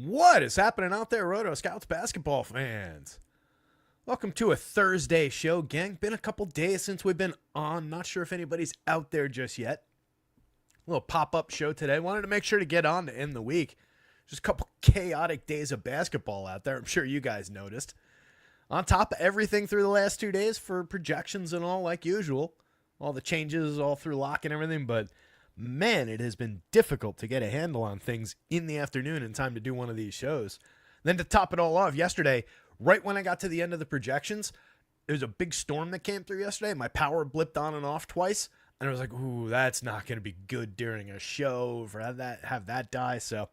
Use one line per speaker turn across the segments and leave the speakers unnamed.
What is happening out there, Roto Scouts basketball fans? Welcome to a Thursday show, gang. Been a couple days since we've been on. Not sure if anybody's out there just yet. A little pop-up show today. Wanted to make sure to get on to end the week. Just a couple chaotic days of basketball out there. I'm sure you guys noticed. On top of everything through the last 2 days for projections and all like usual. All the changes all through lock and everything, but man, it has been difficult to get a handle on things in the afternoon in time to do one of these shows. Then to top it all off, yesterday, right when I got to the end of the projections, there was a big storm that came through yesterday. My power blipped on and off twice, and I was like, ooh, that's not going to be good during a show for have that die. So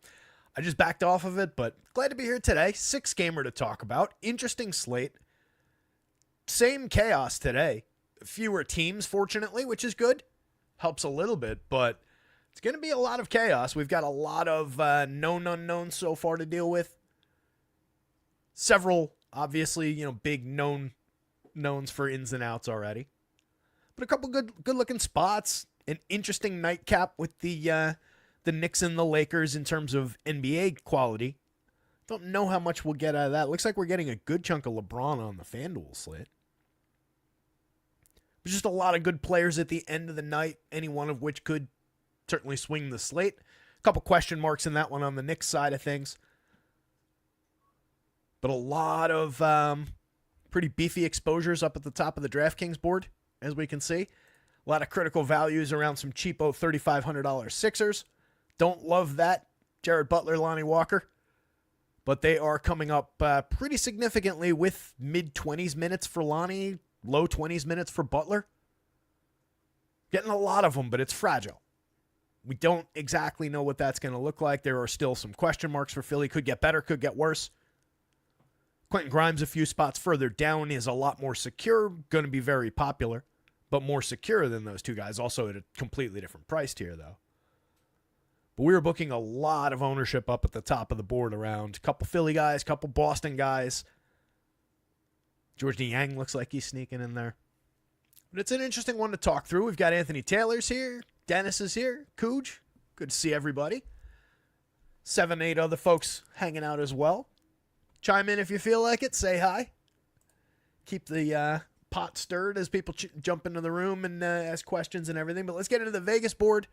I just backed off of it, but glad to be here today. 6-gamer to talk about. Interesting slate. Same chaos today. Fewer teams, fortunately, which is good. Helps a little bit, but it's going to be a lot of chaos. We've got a lot of known unknowns so far to deal with. Several, obviously, big knowns for ins and outs already. But a couple good looking spots. An interesting nightcap with the Knicks and the Lakers in terms of NBA quality. Don't know how much we'll get out of that. Looks like we're getting a good chunk of LeBron on the FanDuel slate. Just a lot of good players at the end of the night, any one of which could certainly swing the slate. A couple question marks in that one on the Knicks side of things. But a lot of pretty beefy exposures up at the top of the DraftKings board, as we can see. A lot of critical values around some cheapo $3,500 Sixers. Don't love that. Jared Butler, Lonnie Walker. But they are coming up pretty significantly with mid-20s minutes for Lonnie, low 20s minutes for Butler. Getting a lot of them, but it's fragile. We don't exactly know what that's going to look like. There are still some question marks for Philly. Could get better, could get worse. Quentin Grimes, a few spots further down, is a lot more secure. Going to be very popular, but more secure than those two guys. Also at a completely different price tier, though. But we were booking a lot of ownership up at the top of the board around a couple Philly guys, a couple Boston guys. George Niang looks like he's sneaking in there. But it's an interesting one to talk through. We've got Anthony Taylor's here. Dennis is here. Cooge. Good to see everybody. 7, 8 other folks hanging out as well. Chime in if you feel like it. Say hi. Keep the pot stirred as people jump into the room and ask questions and everything. But let's get into the Vegas board.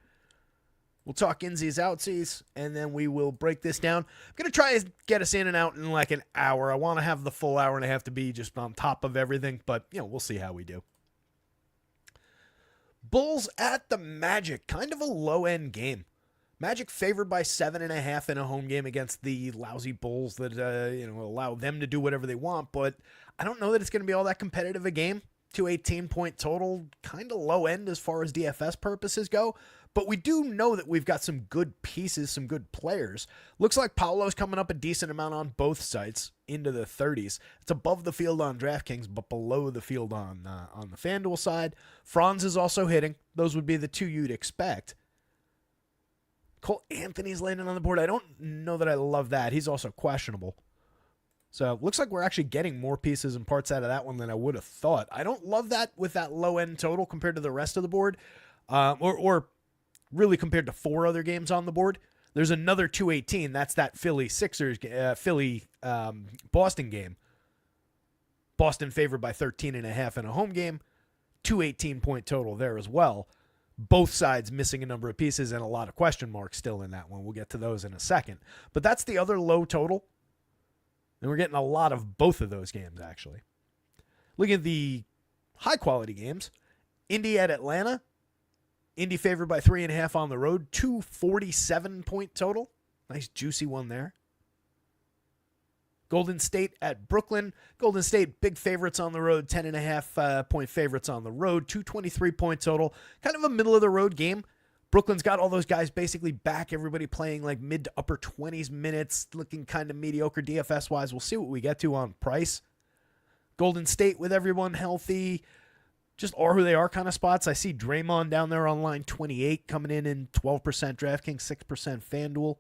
We'll talk insies, outsies, and then we will break this down. I'm going to try and get us in and out in like an hour. I want to have the full hour and a half to be just on top of everything, but, we'll see how we do. Bulls at the Magic. Kind of a low-end game. Magic favored by 7.5 in a home game against the lousy Bulls that, allow them to do whatever they want, but I don't know that it's going to be all that competitive a game. 218-point total, kind of low-end as far as DFS purposes go. But we do know that we've got some good pieces, some good players. Looks like Paolo's coming up a decent amount on both sites, into the 30s. It's above the field on DraftKings, but below the field on the FanDuel side. Franz is also hitting. Those would be the two you'd expect. Cole Anthony's landing on the board. I don't know that I love that. He's also questionable. So looks like we're actually getting more pieces and parts out of that one than I would have thought. I don't love that with that low-end total compared to the rest of the board. Or really compared to 4 other games on the board. There's another 218. That's that Boston game. Boston favored by 13.5 in a home game. 218-point total there as well. Both sides missing a number of pieces and a lot of question marks still in that one. We'll get to those in a second. But that's the other low total. And we're getting a lot of both of those games, actually. Looking at the high-quality games. Indy at Atlanta. Indy favored by 3.5 on the road. 247-point total. Nice juicy one there. Golden State at Brooklyn. Golden State, big favorites on the road. 10.5 point favorites on the road. 223-point total. Kind of a middle-of-the-road game. Brooklyn's got all those guys basically back. Everybody playing like mid to upper 20s minutes. Looking kind of mediocre DFS-wise. We'll see what we get to on price. Golden State with everyone healthy. Just are who they are kind of spots. I see Draymond down there on line 28 coming in 12% DraftKings, 6% FanDuel.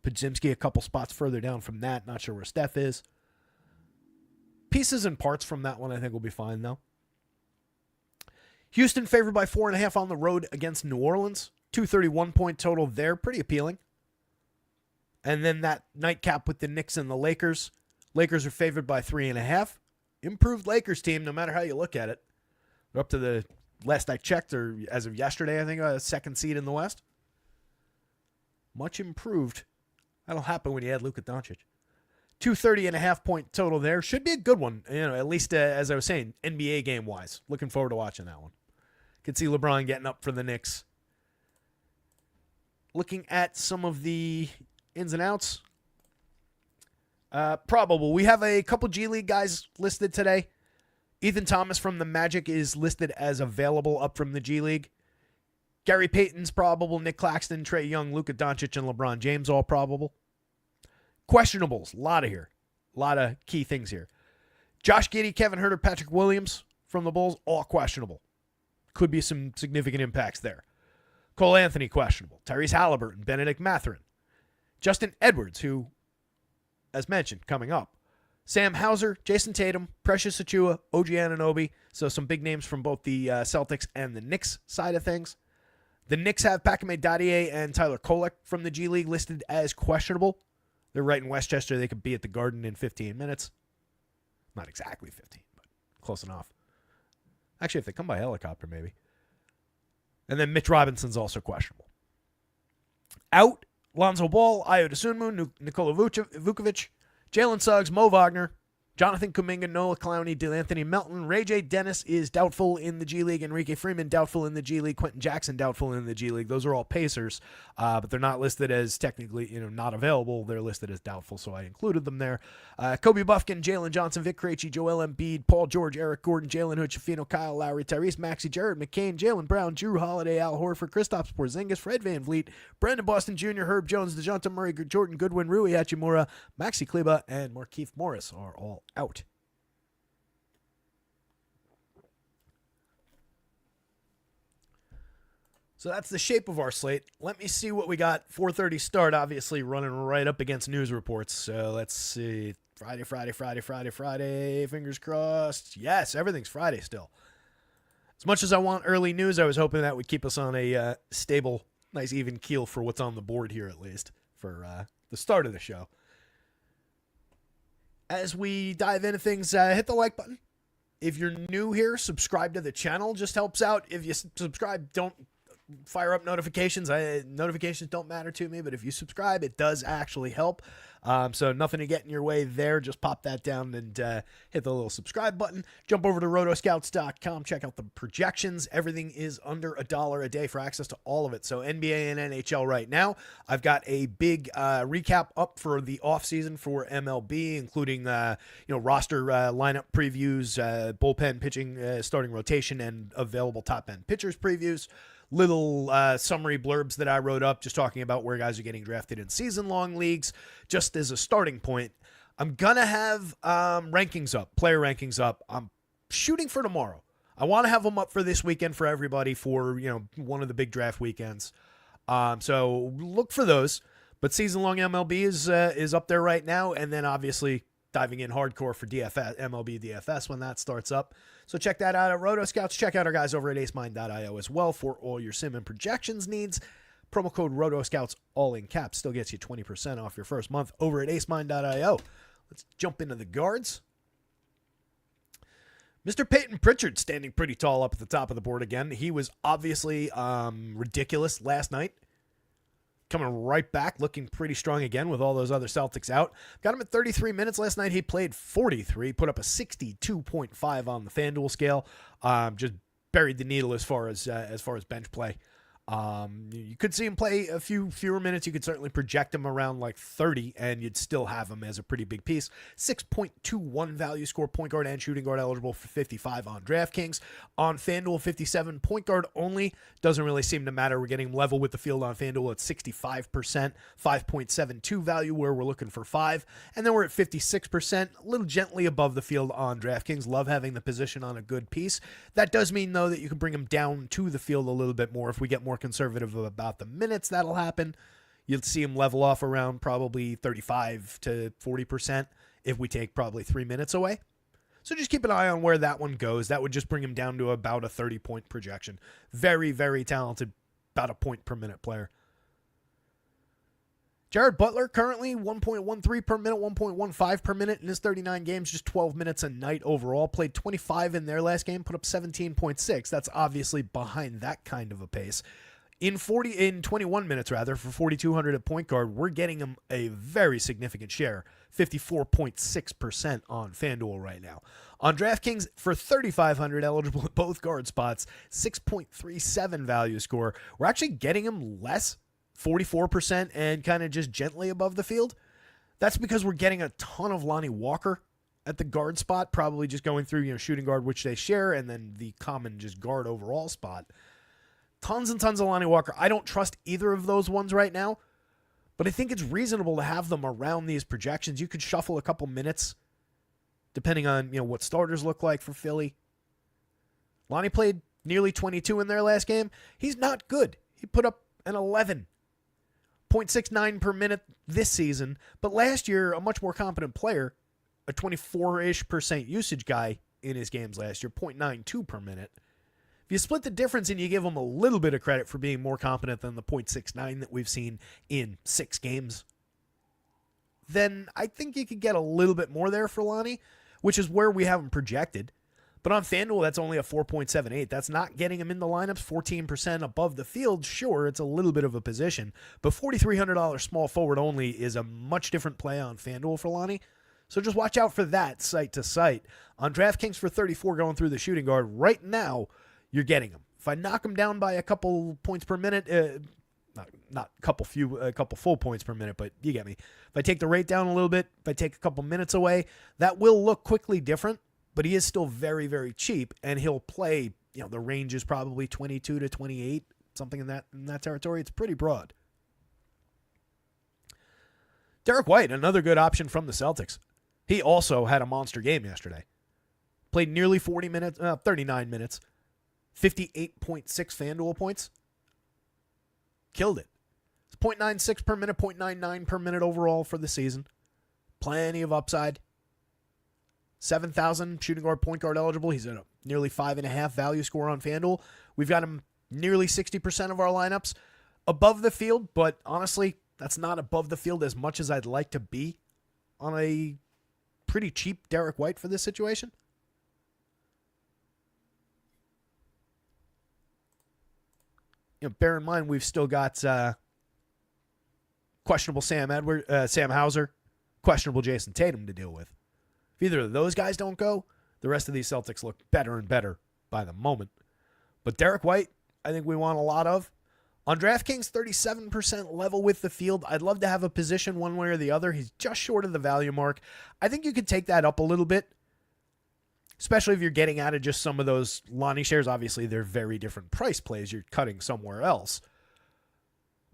Podziemski a couple spots further down from that. Not sure where Steph is. Pieces and parts from that one I think will be fine, though. Houston favored by 4.5 on the road against New Orleans. 231-point total there. Pretty appealing. And then that nightcap with the Knicks and the Lakers. Lakers are favored by 3.5. Improved Lakers team, no matter how you look at it. They're up to the, last I checked, or as of yesterday, I think, a second seed in the West. Much improved. That'll happen when you add Luka Doncic. 230.5 point total there. Should be a good one, at least as I was saying, NBA game-wise. Looking forward to watching that one. Could see LeBron getting up for the Knicks. Looking at some of the ins and outs. Probable. We have a couple G League guys listed today. Ethan Thomas from the Magic is listed as available up from the G League. Gary Payton's probable. Nick Claxton, Trae Young, Luka Doncic, and LeBron James all probable. Questionables. A lot of here. A lot of key things here. Josh Giddey, Kevin Huerter, Patrick Williams from the Bulls, all questionable. Could be some significant impacts there. Cole Anthony, questionable. Tyrese Halliburton, Benedict Mathurin. Justin Edwards, who, as mentioned, coming up. Sam Hauser, Jason Tatum, Precious Achiuwa, OG Anunoby. So some big names from both the Celtics and the Knicks side of things. The Knicks have Pakame Dadier and Tyler Kolek from the G League listed as questionable. They're right in Westchester. They could be at the Garden in 15 minutes. Not exactly 15, but close enough. Actually, if they come by helicopter, maybe. And then Mitch Robinson's also questionable. Out, Lonzo Ball, Ayo Dosunmu, Nikola Vukovic, Jalen Suggs, Mo Wagner, Jonathan Kuminga, Noah Clowney, DeAnthony Melton, Ray J. Dennis is doubtful in the G League, Enrique Freeman doubtful in the G League, Quentin Jackson doubtful in the G League. Those are all Pacers, but they're not listed as technically, not available. They're listed as doubtful, so I included them there. Kobe Buffkin, Jalen Johnson, Vic Krejci, Joel Embiid, Paul George, Eric Gordon, Jalen Hood, Shafino, Kyle Lowry, Tyrese Maxey, Jared McCain, Jalen Brown, Drew Holiday, Al Horford, Kristaps Porzingis, Fred VanVleet, Brandon Boston Jr., Herb Jones, DeJounte Murray, Jordan Goodwin, Rui Hachimura, Maxi Kleba, and Markieff Morris are all out. So that's the shape of our slate. Let me see what we got. 4:30 start, obviously running right up against news reports. So let's see. Friday. Fingers crossed. Yes, everything's Friday still. As much as I want early news, I was hoping that would keep us on a stable, nice even keel for what's on the board here, at least, for the start of the show. As we dive into things, hit the like button. If you're new here, subscribe to the channel. Just helps out. If you subscribe, don't fire up notifications. Notifications don't matter to me, but if you subscribe, it does actually help. So nothing to get in your way there. Just pop that down and hit the little subscribe button. Jump over to rotoscouts.com. Check out the projections. Everything is under $1 a day for access to all of it. So NBA and NHL right now. I've got a big recap up for the offseason for MLB, including roster lineup previews, bullpen pitching, starting rotation, and available top-end pitchers previews. Little summary blurbs that I wrote up just talking about where guys are getting drafted in season-long leagues. Just as a starting point, I'm going to have rankings up, player rankings up. I'm shooting for tomorrow. I want to have them up for this weekend for everybody for, one of the big draft weekends. So look for those. But season-long MLB is up there right now, and then obviously diving in hardcore for DFS, MLB DFS when that starts up. So check that out at RotoScouts. Check out our guys over at acemine.io as well for all your sim and projections needs. Promo code RotoScouts, all in caps, still gets you 20% off your first month over at acemine.io. Let's jump into the guards. Mr. Peyton Pritchard standing pretty tall up at the top of the board again. He was obviously ridiculous last night. Coming right back, looking pretty strong again with all those other Celtics out. Got him at 33 minutes last night. He played 43, put up a 62.5 on the FanDuel scale. Just buried the needle as far as bench play. You could see him play a few fewer minutes. You could certainly project him around like 30, and you'd still have him as a pretty big piece. 6.21 value score, point guard and shooting guard, eligible for 55 on DraftKings. On FanDuel, 57, point guard only. Doesn't really seem to matter. We're getting level with the field on FanDuel at 65%, 5.72 value where we're looking for 5. And then we're at 56%, a little gently above the field on DraftKings. Love having the position on a good piece. That does mean, though, that you can bring him down to the field a little bit more if we get more conservative about the minutes. That'll happen. You'll see him level off around probably 35 to 40% if we take probably 3 minutes away. So just keep an eye on where that one goes. That would just bring him down to about a 30-point projection. Very, very talented, about a point per minute player. Jared Butler currently 1.13 per minute, 1.15 per minute in his 39 games, just 12 minutes a night overall. Played 25 in their last game, put up 17.6. That's obviously behind that kind of a pace. In 21 minutes rather, for 4,200 at point guard, we're getting him a very significant share, 54.6% on FanDuel right now. On DraftKings for 3,500 eligible at both guard spots, 6.37 value score. We're actually getting him less, 44% and kind of just gently above the field. That's because we're getting a ton of Lonnie Walker at the guard spot, probably just going through, shooting guard, which they share, and then the common just guard overall spot. Tons and tons of Lonnie Walker. I don't trust either of those ones right now, but I think it's reasonable to have them around these projections. You could shuffle a couple minutes depending on, what starters look like for Philly. Lonnie played nearly 22 in their last game. He's not good. He put up an 11.69 per minute this season, but last year, a much more competent player, a 24-ish% usage guy in his games last year, 0.92 per minute. If you split the difference and you give him a little bit of credit for being more competent than the 0.69 that we've seen in 6 games, then I think you could get a little bit more there for Lonnie, which is where we have him projected. But on FanDuel, that's only a 4.78. That's not getting him in the lineups. 14% above the field. Sure, it's a little bit of a position, but $4,300 small forward only is a much different play on FanDuel for Lonnie. So just watch out for that site to site. On DraftKings for 34 going through the shooting guard, right now, you're getting him. If I knock him down by a couple points per minute, not a couple full points per minute, but you get me. If I take the rate down a little bit, if I take a couple minutes away, that will look quickly different, but he is still very, very cheap, and he'll play, the range is probably 22 to 28, something in that territory. It's pretty broad. Derek White, another good option from the Celtics. He also had a monster game yesterday. Played nearly 39 minutes, 58.6 FanDuel points. Killed it. It's 0.96 per minute, 0.99 per minute overall for the season. Plenty of upside. 7,000 shooting guard, point guard eligible. He's at a nearly 5.5 value score on FanDuel. We've got him nearly 60% of our lineups above the field, but honestly, that's not above the field as much as I'd like to be on a pretty cheap Derek White for this situation. Bear in mind, we've still got questionable Sam Hauser, questionable Jason Tatum to deal with. If either of those guys don't go, the rest of these Celtics look better and better by the moment. But Derek White, I think we want a lot of. On DraftKings, 37% level with the field. I'd love to have a position one way or the other. He's just short of the value mark. I think you could take that up a little bit, especially if you're getting out of just some of those Lonnie shares. Obviously, they're very different price plays. You're cutting somewhere else.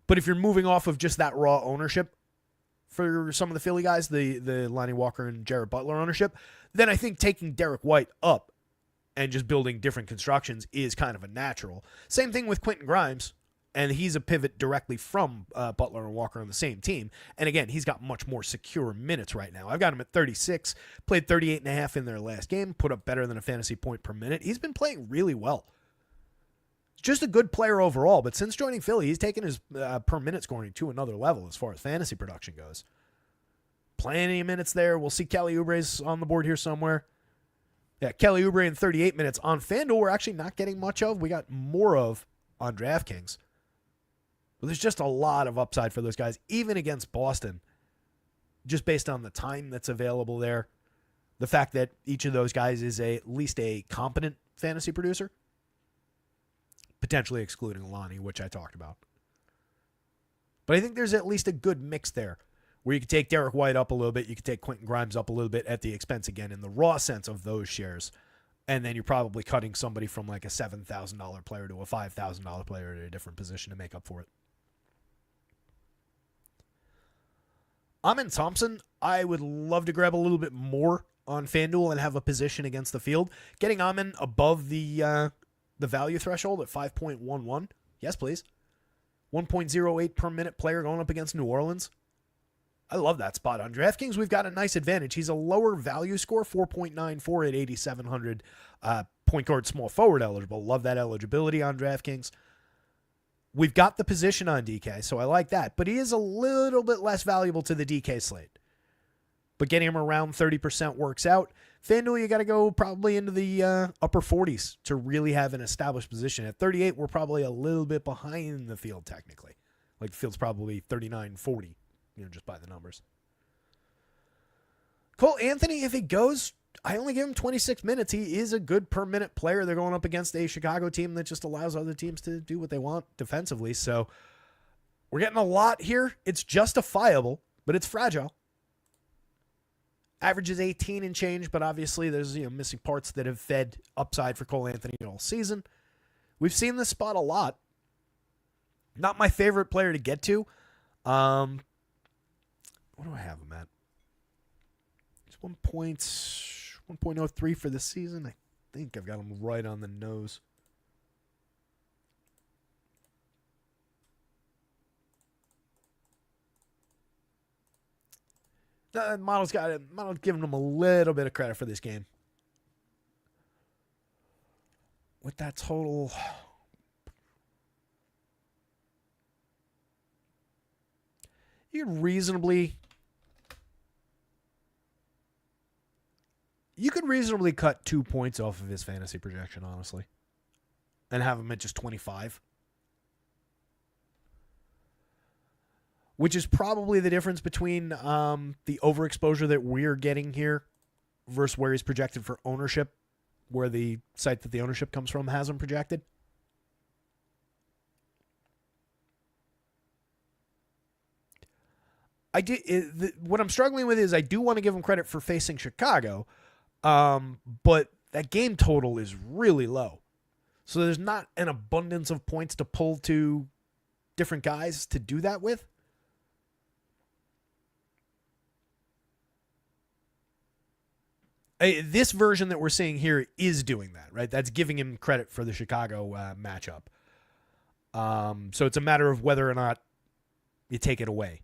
But if you're moving off of just that raw ownership for some of the Philly guys, the Lonnie Walker and Jared Butler ownership, then I think taking Derek White up and just building different constructions is kind of a natural. Same thing with Quentin Grimes, and he's a pivot directly from Butler and Walker on the same team. And again, he's got much more secure minutes right now. I've got him at 36, played 38.5 in their last game, put up better than a fantasy point per minute. He's been playing really well. Just a good player overall, but since joining Philly, he's taken his per minute scoring to another level as far as fantasy production goes. Plenty of minutes there. We'll see Kelly Oubre's on the board here somewhere. Yeah, Kelly Oubre in 38 minutes. On FanDuel, we're actually not getting much of. We got more of on DraftKings. But there's just a lot of upside for those guys, even against Boston, just based on the time that's available there. The fact that each of those guys is at least a competent fantasy producer, potentially excluding Lonnie, which I talked about. But I think there's at least a good mix there where you can take Derek White up a little bit, you can take Quentin Grimes up a little bit at the expense, again, in the raw sense of those shares. And then you're probably cutting somebody from like a $7,000 player to a $5,000 player at a different position to make up for it. Amen Thompson, I would love to grab a little bit more on FanDuel and have a position against the field. Getting Amen above the value threshold at 5.11. Yes, please. 1.08 per minute player going up against New Orleans. I love that spot. On DraftKings, we've got a nice advantage. He's a lower value score, 4.94 at 8,700. Point guard small forward eligible. Love that eligibility on DraftKings. We've got the position on DK, so I like that. But he is a little bit less valuable to the DK slate. But getting him around 30% works out. FanDuel, you got to go probably into the upper 40s to really have an established position. At 38, we're probably a little bit behind the field technically. Like the field's probably 39, 40, just by the numbers. Cole Anthony, if he goes, I only give him 26 minutes. He is a good per minute player. They're going up against a Chicago team that just allows other teams to do what they want defensively. So we're getting a lot here. It's justifiable, but it's fragile. Average is 18 and change, but obviously there's missing parts that have fed upside for Cole Anthony all season. We've seen this spot a lot. Not my favorite player to get to. What do I have him at? It's 1.03 for the season. I think I've got him right on the nose. Model's giving him a little bit of credit for this game. With that total, you could reasonably cut 2 points off of his fantasy projection, honestly, and have him at just 25. Which is probably the difference between the overexposure that we're getting here versus where he's projected for ownership, where the site that the ownership comes from has him projected. What I'm struggling with is I do want to give him credit for facing Chicago, but that game total is really low. So there's not an abundance of points to pull to different guys to do that with. This version that we're seeing here is doing that, right? That's giving him credit for the Chicago matchup. So it's a matter of whether or not you take it away.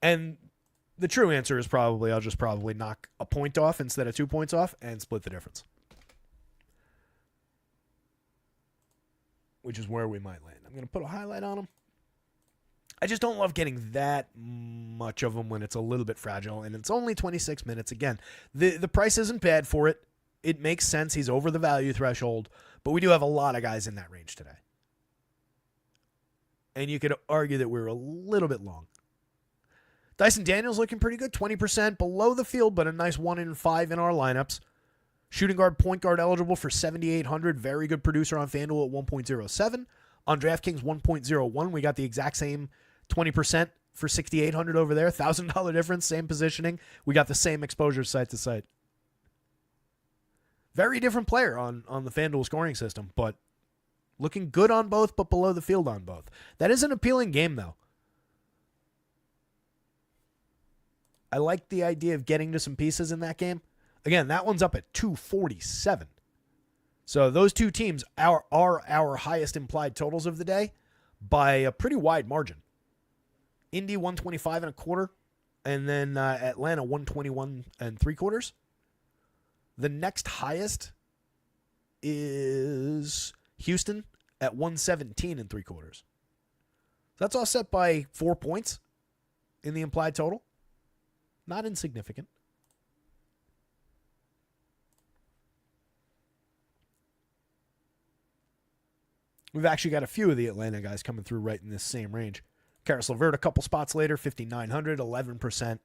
And the true answer is probably I'll just probably knock a point off instead of 2 points off and split the difference. Which is where we might land. I'm going to put a highlight on him. I just don't love getting that much of them when it's a little bit fragile, and it's only 26 minutes. Again, the price isn't bad for it. It makes sense. He's over the value threshold, but we do have a lot of guys in that range today. And you could argue that we're a little bit long. Dyson Daniels looking pretty good, 20% below the field, but a nice 1 in 5 in our lineups. Shooting guard, point guard eligible for 7,800. Very good producer on FanDuel at 1.07. On DraftKings 1.01. We got the exact same 20% for 6,800 over there. $1,000 difference, same positioning. We got the same exposure site to site. Very different player on the FanDuel scoring system, but looking good on both, but below the field on both. That is an appealing game, though. I like the idea of getting to some pieces in that game. Again, that one's up at 247. So those two teams are our highest implied totals of the day by a pretty wide margin. Indy 125 and a quarter, and then Atlanta 121 and 3/4. The next highest is Houston at 117 and 3/4. That's offset by 4 points in the implied total. Not insignificant. We've actually got a few of the Atlanta guys coming through right in this same range. Karis LeVert a couple spots later, 5,900, 11%.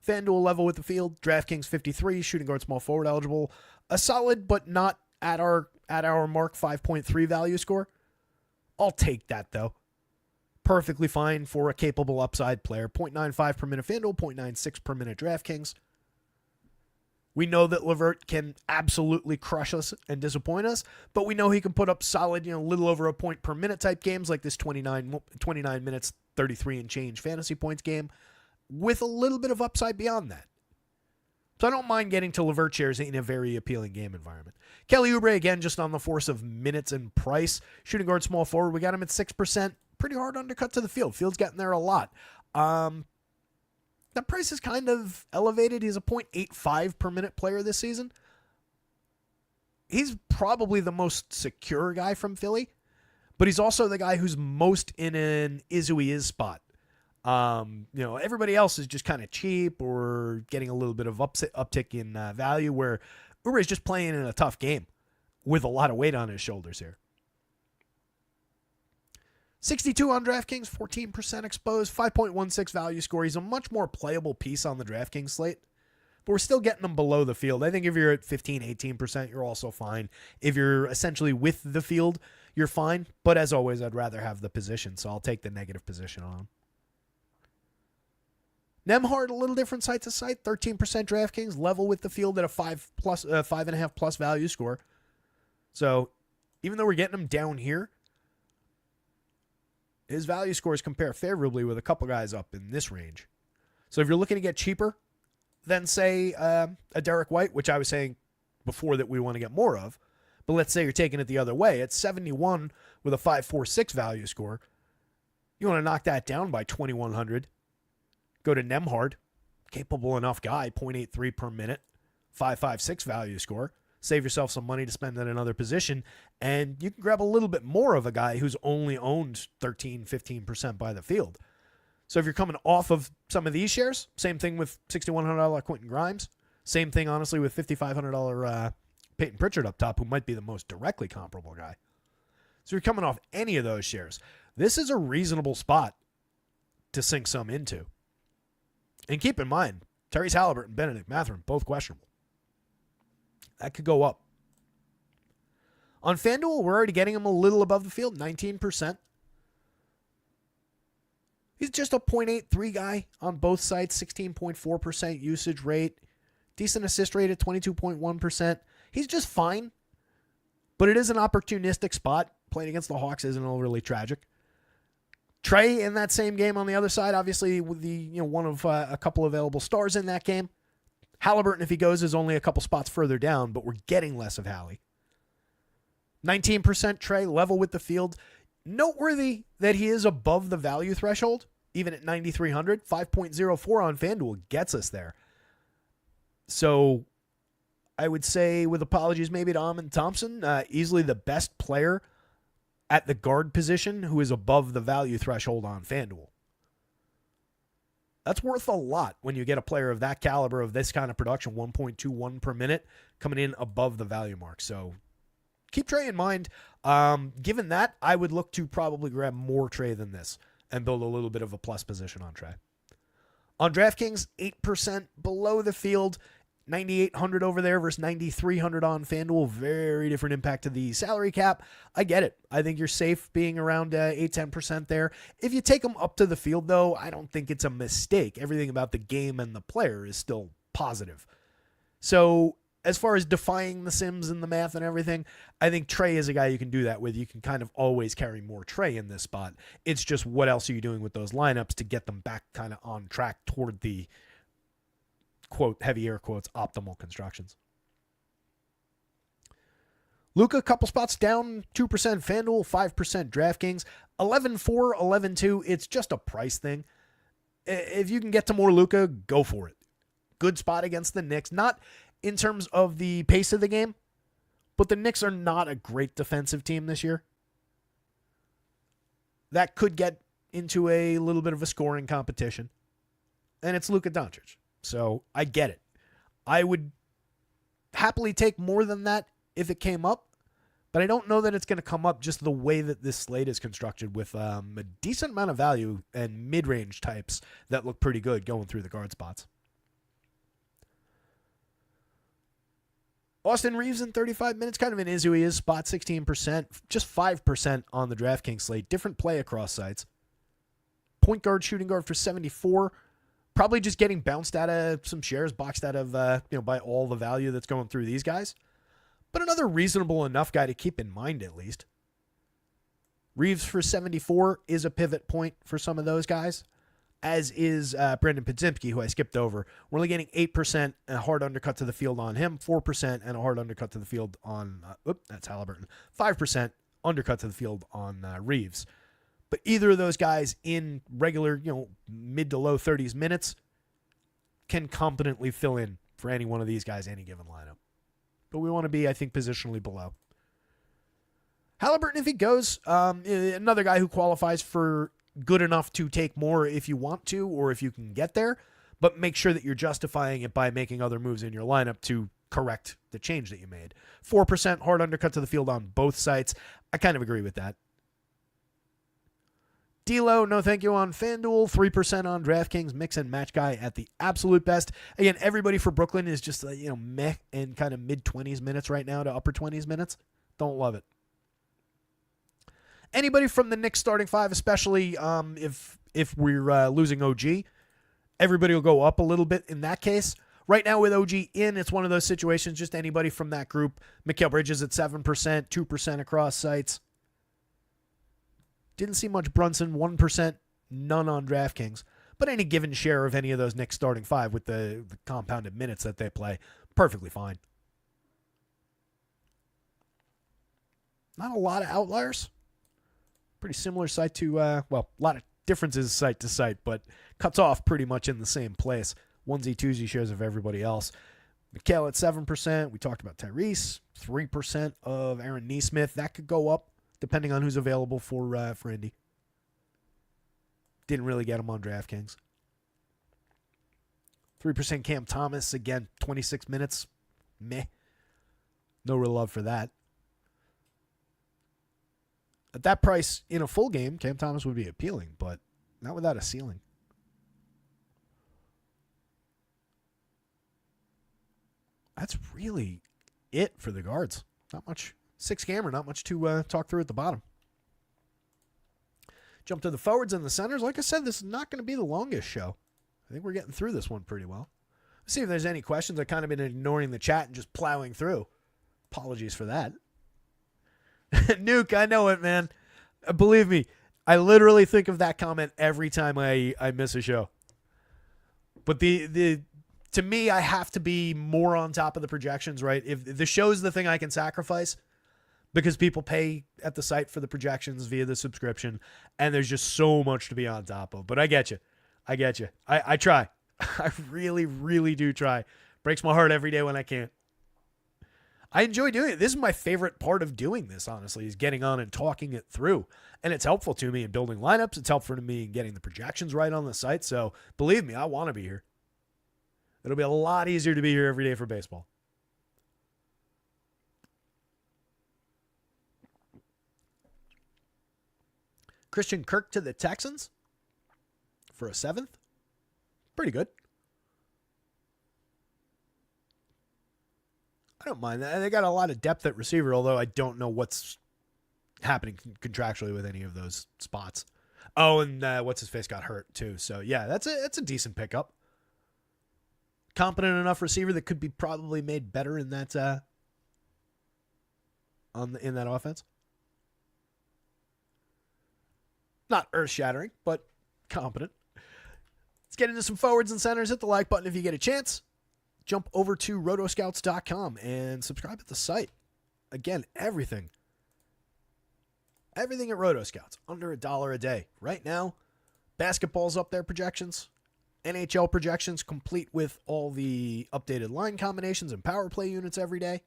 FanDuel level with the field. DraftKings 53, shooting guard, small forward eligible. A solid, but not at our mark 5.3 value score. I'll take that, though. Perfectly fine for a capable upside player. 0.95 per minute FanDuel, 0.96 per minute DraftKings. We know that LeVert can absolutely crush us and disappoint us, but we know he can put up solid, little over a point per minute type games like this 29 minutes, 33 and change fantasy points game with a little bit of upside beyond that. So I don't mind getting to LeVert shares in a very appealing game environment. Kelly Oubre, again, just on the force of minutes and price. Shooting guard, small forward, we got him at 6%. Pretty hard undercut to the field. Field's getting there a lot. That price is kind of elevated. He's a 0.85 per minute player this season. He's probably the most secure guy from Philly, but he's also the guy who's most in an is who he is spot. Everybody else is just kind of cheap or getting a little bit of uptick in value, where Oubre is just playing in a tough game with a lot of weight on his shoulders here. 62 on DraftKings, 14% exposed, 5.16 value score. He's a much more playable piece on the DraftKings slate, but we're still getting him below the field. I think if you're at 15, 18%, you're also fine. If you're essentially with the field, you're fine. But as always, I'd rather have the position, so I'll take the negative position on him. Nembhard, a little different site to site, 13% DraftKings, level with the field at a 5.5 plus value score. So even though we're getting him down here, his value scores compare favorably with a couple guys up in this range. So if you're looking to get cheaper than, say, a Derek White, which I was saying before that we want to get more of, but let's say you're taking it the other way, it's 71 with a 5.46 value score. You want to knock that down by 2,100. Go to Nembhard, capable enough guy, 0.83 per minute, 5.56 value score. Save yourself some money to spend at another position, and you can grab a little bit more of a guy who's only owned 13, 15% by the field. So if you're coming off of some of these shares, same thing with $6,100 Quentin Grimes, same thing, honestly, with $5,500 Peyton Pritchard up top, who might be the most directly comparable guy. So you're coming off any of those shares. This is a reasonable spot to sink some into. And keep in mind, Tyrese Halliburton and Benedict Mathurin, both questionable. That could go up. On FanDuel, we're already getting him a little above the field, 19%. He's just a 0.83 guy on both sides, 16.4% usage rate. Decent assist rate at 22.1%. He's just fine, but it is an opportunistic spot. Playing against the Hawks isn't overly tragic. Trey in that same game on the other side, obviously with the one of a couple available stars in that game. Halliburton, if he goes, is only a couple spots further down, but we're getting less of Hallie. 19% Trey, level with the field. Noteworthy that he is above the value threshold, even at 9,300. 5.04 on FanDuel gets us there. So I would say, with apologies maybe to Amin Thompson, easily the best player at the guard position who is above the value threshold on FanDuel. That's worth a lot when you get a player of that caliber, of this kind of production, 1.21 per minute, coming in above the value mark. So keep Trey in mind. Given that, I would look to probably grab more Trey than this and build a little bit of a plus position on Trey. On DraftKings, 8% below the field. 9,800 over there versus 9,300 on FanDuel. Very different impact to the salary cap. I get it. I think you're safe being around 8-10% there. If you take them up to the field, though, I don't think it's a mistake. Everything about the game and the player is still positive. So as far as defying the sims and the math and everything, I think Trey is a guy you can do that with. You can kind of always carry more Trey in this spot. It's just, what else are you doing with those lineups to get them back kind of on track toward the, quote, heavy air quotes, optimal constructions. Luka, couple spots down, 2% FanDuel, 5% DraftKings, 11-4, 11-2. It's just a price thing. If you can get to more Luka, go for it. Good spot against the Knicks. Not in terms of the pace of the game, but the Knicks are not a great defensive team this year. That could get into a little bit of a scoring competition. And it's Luka Doncic. So I get it. I would happily take more than that if it came up, but I don't know that it's going to come up just the way that this slate is constructed, with a decent amount of value and mid-range types that look pretty good going through the guard spots. Austin Reeves in 35 minutes, kind of an is who he is spot, 16%, just 5% on the DraftKings slate. Different play across sites. Point guard, shooting guard for 74. Probably just getting bounced out of some shares, boxed out of, by all the value that's going through these guys. But another reasonable enough guy to keep in mind, at least. Reeves for 74 is a pivot point for some of those guys, as is Brandon Podziemski, who I skipped over. We're only getting 8% and a hard undercut to the field on him, 4% and a hard undercut to the field on, that's Halliburton, 5% undercut to the field on Reeves. But either of those guys in regular, mid to low 30s minutes can competently fill in for any one of these guys, any given lineup. But we want to be, I think, positionally below. Halliburton, if he goes, another guy who qualifies for good enough to take more if you want to or if you can get there, but make sure that you're justifying it by making other moves in your lineup to correct the change that you made. 4% hard undercut to the field on both sites. I kind of agree with that. D'Lo, no thank you on FanDuel. 3% on DraftKings. Mix and match guy at the absolute best. Again, everybody for Brooklyn is just meh and kind of mid-20s minutes right now to upper 20s minutes. Don't love it. Anybody from the Knicks starting five, especially if we're losing OG, everybody will go up a little bit in that case. Right now with OG in, it's one of those situations, just anybody from that group. Mikal Bridges at 7%, 2% across sites. Didn't see much Brunson, 1%, none on DraftKings. But any given share of any of those Knicks starting five with the compounded minutes that they play, perfectly fine. Not a lot of outliers. Pretty similar site to, a lot of differences site to site, but cuts off pretty much in the same place. Onesie, twosie shares of everybody else. Mikal at 7%. We talked about Tyrese. 3% of Aaron Nesmith. That could go up depending on who's available for Indy. Didn't really get him on DraftKings. 3% Cam Thomas. Again, 26 minutes. Meh. No real love for that. At that price, in a full game, Cam Thomas would be appealing, but not without a ceiling. That's really it for the guards. Not much. 6-gamer, not much to talk through at the bottom. Jump to the forwards and the centers. Like I said, this is not going to be the longest show. I think we're getting through this one pretty well. Let's see if there's any questions. I've kind of been ignoring the chat and just plowing through. Apologies for that. Nuke, I know it, man. Believe me, I literally think of that comment every time I miss a show. But to me, I have to be more on top of the projections, right? If the show's the thing I can sacrifice because people pay at the site for the projections via the subscription, and there's just so much to be on top of. But I get you. I try. I really, really do try. Breaks my heart every day when I can't. I enjoy doing it. This is my favorite part of doing this, honestly, is getting on and talking it through. And it's helpful to me in building lineups. It's helpful to me in getting the projections right on the site. So believe me, I want to be here. It'll be a lot easier to be here every day for baseball. Christian Kirk to the Texans for a 7th. Pretty good. I don't mind that. They got a lot of depth at receiver, although I don't know what's happening contractually with any of those spots. Oh, and what's-his-face got hurt, too. So, yeah, that's a decent pickup. Competent enough receiver that could be probably made better in that in that offense. Not earth-shattering, but competent. Let's get into some forwards and centers. Hit the like button if you get a chance. Jump over to rotoscouts.com and subscribe at the site. Again, everything at Rotoscouts, under $1 a day. Right now, basketball's up there projections, NHL projections, complete with all the updated line combinations and power play units every day,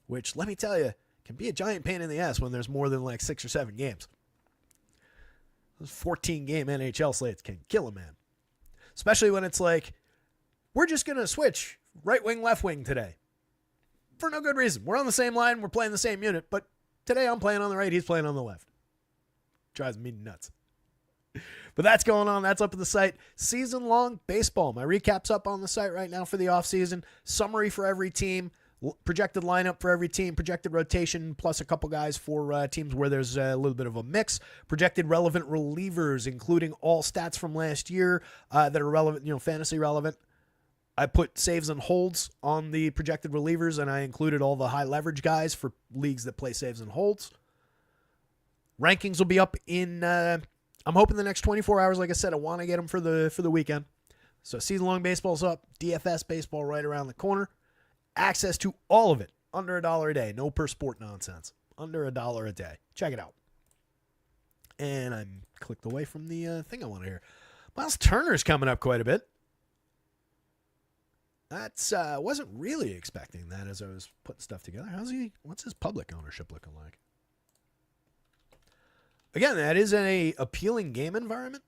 which, let me tell you, can be a giant pain in the ass when there's more than like 6 or 7 games. Those 14-game NHL slates can kill a man, especially when it's like, we're just going to switch right wing, left wing today. For no good reason. We're on the same line. We're playing the same unit. But today I'm playing on the right. He's playing on the left. Drives me nuts. But that's going on. That's up at the site. Season-long baseball. My recap's up on the site right now for the offseason. Summary for every team. Projected lineup for every team. Projected rotation, plus a couple guys for teams where there's a little bit of a mix. Projected relevant relievers, including all stats from last year that are relevant, fantasy relevant. I put saves and holds on the projected relievers, and I included all the high leverage guys for leagues that play saves and holds. Rankings will be up in, I'm hoping the next 24 hours. Like I said, I want to get them for the weekend. So season-long baseball's up. DFS baseball right around the corner. Access to all of it under $1 a day. No per sport nonsense. Under $1 a day. Check it out. And I'm clicked away from the thing I want to hear. Miles Turner's coming up quite a bit. That's wasn't really expecting that as I was putting stuff together. What's his public ownership looking like? Again, that is an appealing game environment.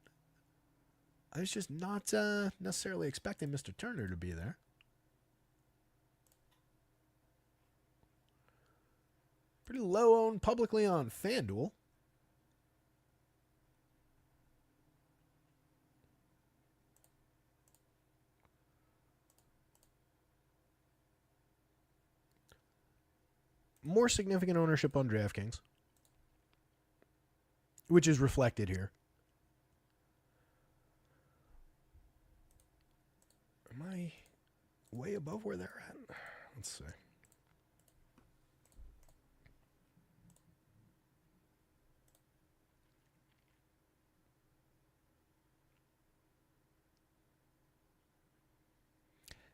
I was just not necessarily expecting Mr. Turner to be there. Pretty low owned publicly on FanDuel. More significant ownership on DraftKings, which is reflected here. Am I way above where they're at? Let's see.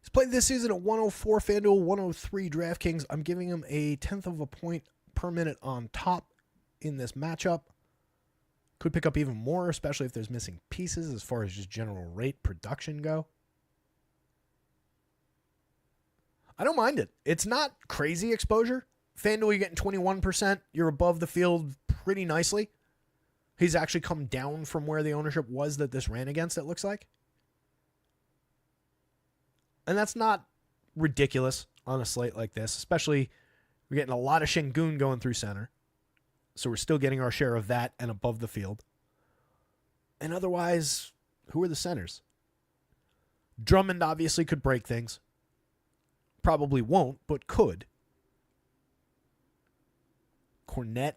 He's played this season at 104 FanDuel, 103 DraftKings. I'm giving him a 10th of a point per minute on top in this matchup. Could pick up even more, especially if there's missing pieces as far as just general rate production go. I don't mind it. It's not crazy exposure. FanDuel, you're getting 21%. You're above the field pretty nicely. He's actually come down from where the ownership was that this ran against, it looks like. And that's not ridiculous on a slate like this, especially we're getting a lot of Şengün going through center. So we're still getting our share of that and above the field. And otherwise, who are the centers? Drummond obviously could break things. Probably won't, but could. Cornette,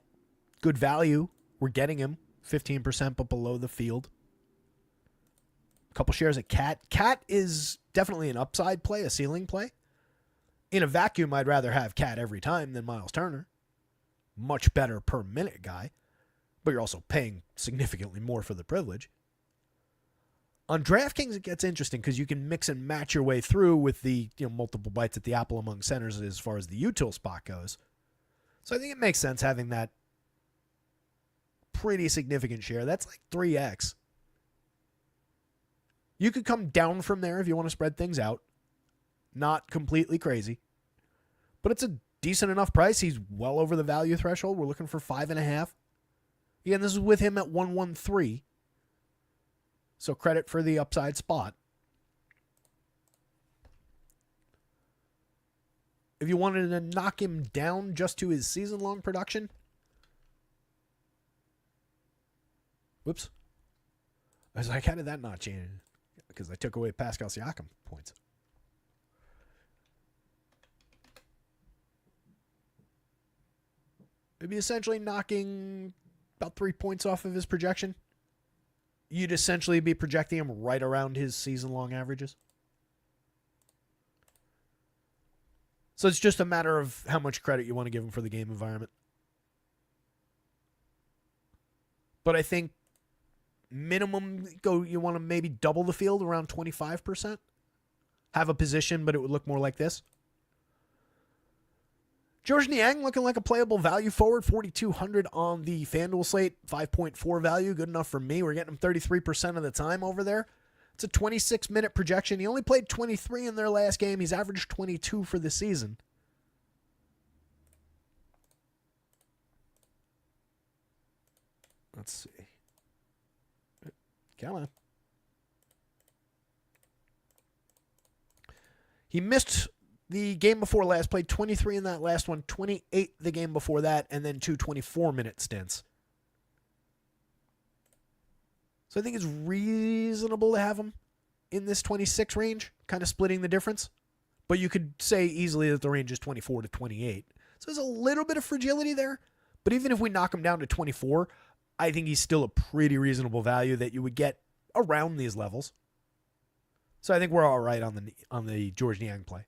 good value. We're getting him 15% but below the field. A couple shares at Cat. Cat is definitely an upside play, a ceiling play. In a vacuum, I'd rather have Cat every time than Miles Turner. Much better per minute guy, but you're also paying significantly more for the privilege. On DraftKings, it gets interesting because you can mix and match your way through with the multiple bites at the apple among centers as far as the util spot goes. So I think it makes sense having that pretty significant share. That's like 3x. You could come down from there if you want to spread things out. Not completely crazy. But it's a decent enough price. He's well over the value threshold. We're looking for 5.5. Again, this is with him at 113. So credit for the upside spot. If you wanted to knock him down just to his season-long production. Whoops. I was like, how did that not change? Because I took away Pascal Siakam points. Maybe essentially knocking about 3 points off of his projection. You'd essentially be projecting him right around his season-long averages. So it's just a matter of how much credit you want to give him for the game environment. But I think minimum, you want to maybe double the field, around 25%. Have a position, but it would look more like this. Georges Niang looking like a playable value forward, 4,200 on the FanDuel slate, 5.4 value, good enough for me. We're getting him 33% of the time over there. It's a 26-minute projection. He only played 23 in their last game. He's averaged 22 for the season. Let's see. Come on. He missed the game before last, played 23 in that last one, 28 the game before that, and then two 24-minute stints. So I think it's reasonable to have him in this 26 range, kind of splitting the difference. But you could say easily that the range is 24 to 28. So there's a little bit of fragility there. But even if we knock him down to 24, I think he's still a pretty reasonable value that you would get around these levels. So I think we're all right on the Georges Niang play.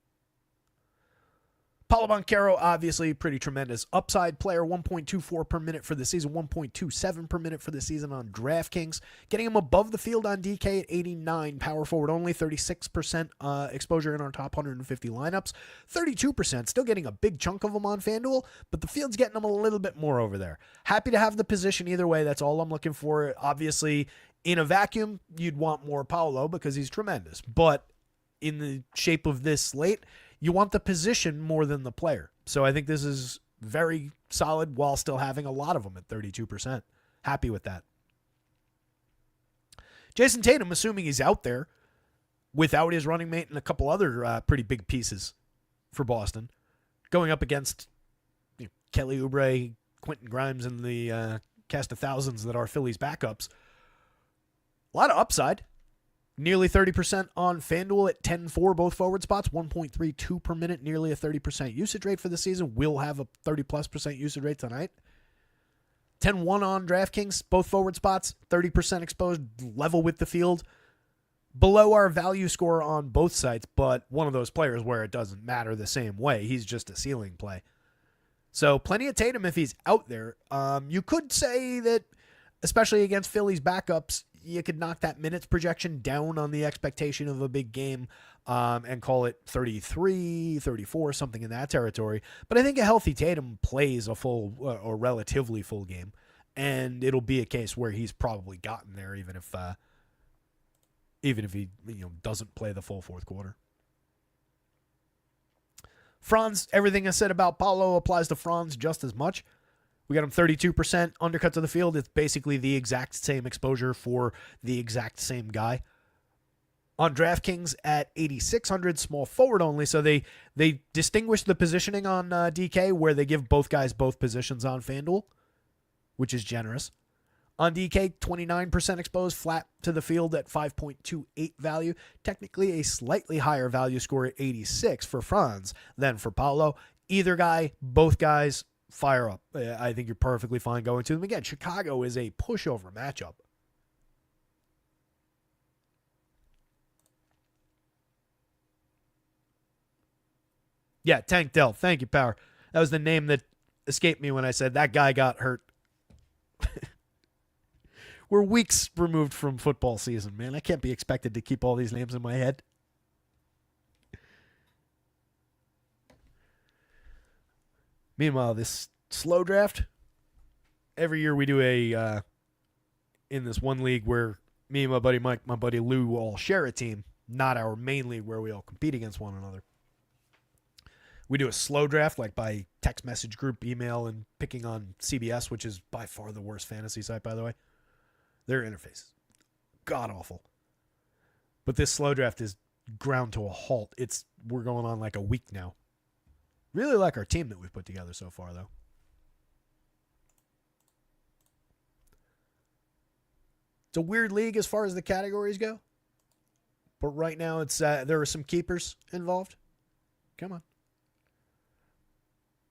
Paulo Banchero, obviously pretty tremendous upside player, 1.24 per minute for the season, 1.27 per minute for the season on DraftKings. Getting him above the field on DK at 89, power forward only, 36% exposure in our top 150 lineups, 32%, still getting a big chunk of them on FanDuel, but the field's getting them a little bit more over there. Happy to have the position either way, that's all I'm looking for. Obviously, in a vacuum, you'd want more Paulo because he's tremendous, but in the shape of this slate, you want the position more than the player. So I think this is very solid while still having a lot of them at 32%. Happy with that. Jason Tatum, assuming he's out there without his running mate and a couple other pretty big pieces for Boston, going up against Kelly Oubre, Quentin Grimes, and the cast of thousands that are Philly's backups. A lot of upside. Nearly 30% on FanDuel at 10-4, both forward spots, 1.32 per minute, nearly a 30% usage rate for the season. Will have a 30+% usage rate tonight. 10-1 on DraftKings, both forward spots, 30% exposed, level with the field. Below our value score on both sites, but one of those players where it doesn't matter the same way. He's just a ceiling play. So plenty of Tatum if he's out there. You could say that, especially against Philly's backups, you could knock that minutes projection down on the expectation of a big game and call it 33, 34, something in that territory. But I think a healthy Tatum plays a full or relatively full game, and it'll be a case where he's probably gotten there even if he doesn't play the full fourth quarter. Franz, everything I said about Paolo applies to Franz just as much. We got him 32% undercut to the field. It's basically the exact same exposure for the exact same guy. On DraftKings at 8,600, small forward only. So they distinguish the positioning on DK where they give both guys both positions on FanDuel, which is generous. On DK, 29% exposed, flat to the field at 5.28 value. Technically a slightly higher value score at 86 for Franz than for Paolo. Either guy, both guys, fire up. I think you're perfectly fine going to them. Again, Chicago is a pushover matchup. Yeah, Tank Dell. Thank you, Power. That was the name that escaped me when I said that guy got hurt. We're weeks removed from football season, man. I can't be expected to keep all these names in my head. Meanwhile, this slow draft, every year we do in this one league where me and my buddy Mike, my buddy Lou all share a team, not our main league where we all compete against one another. We do a slow draft, like by text message group, email, and picking on CBS, which is by far the worst fantasy site, by the way. Their interface is god-awful. But this slow draft is ground to a halt. We're going on like a week now. Really like our team that we've put together so far, though. It's a weird league as far as the categories go. But right now, there are some keepers involved. Come on.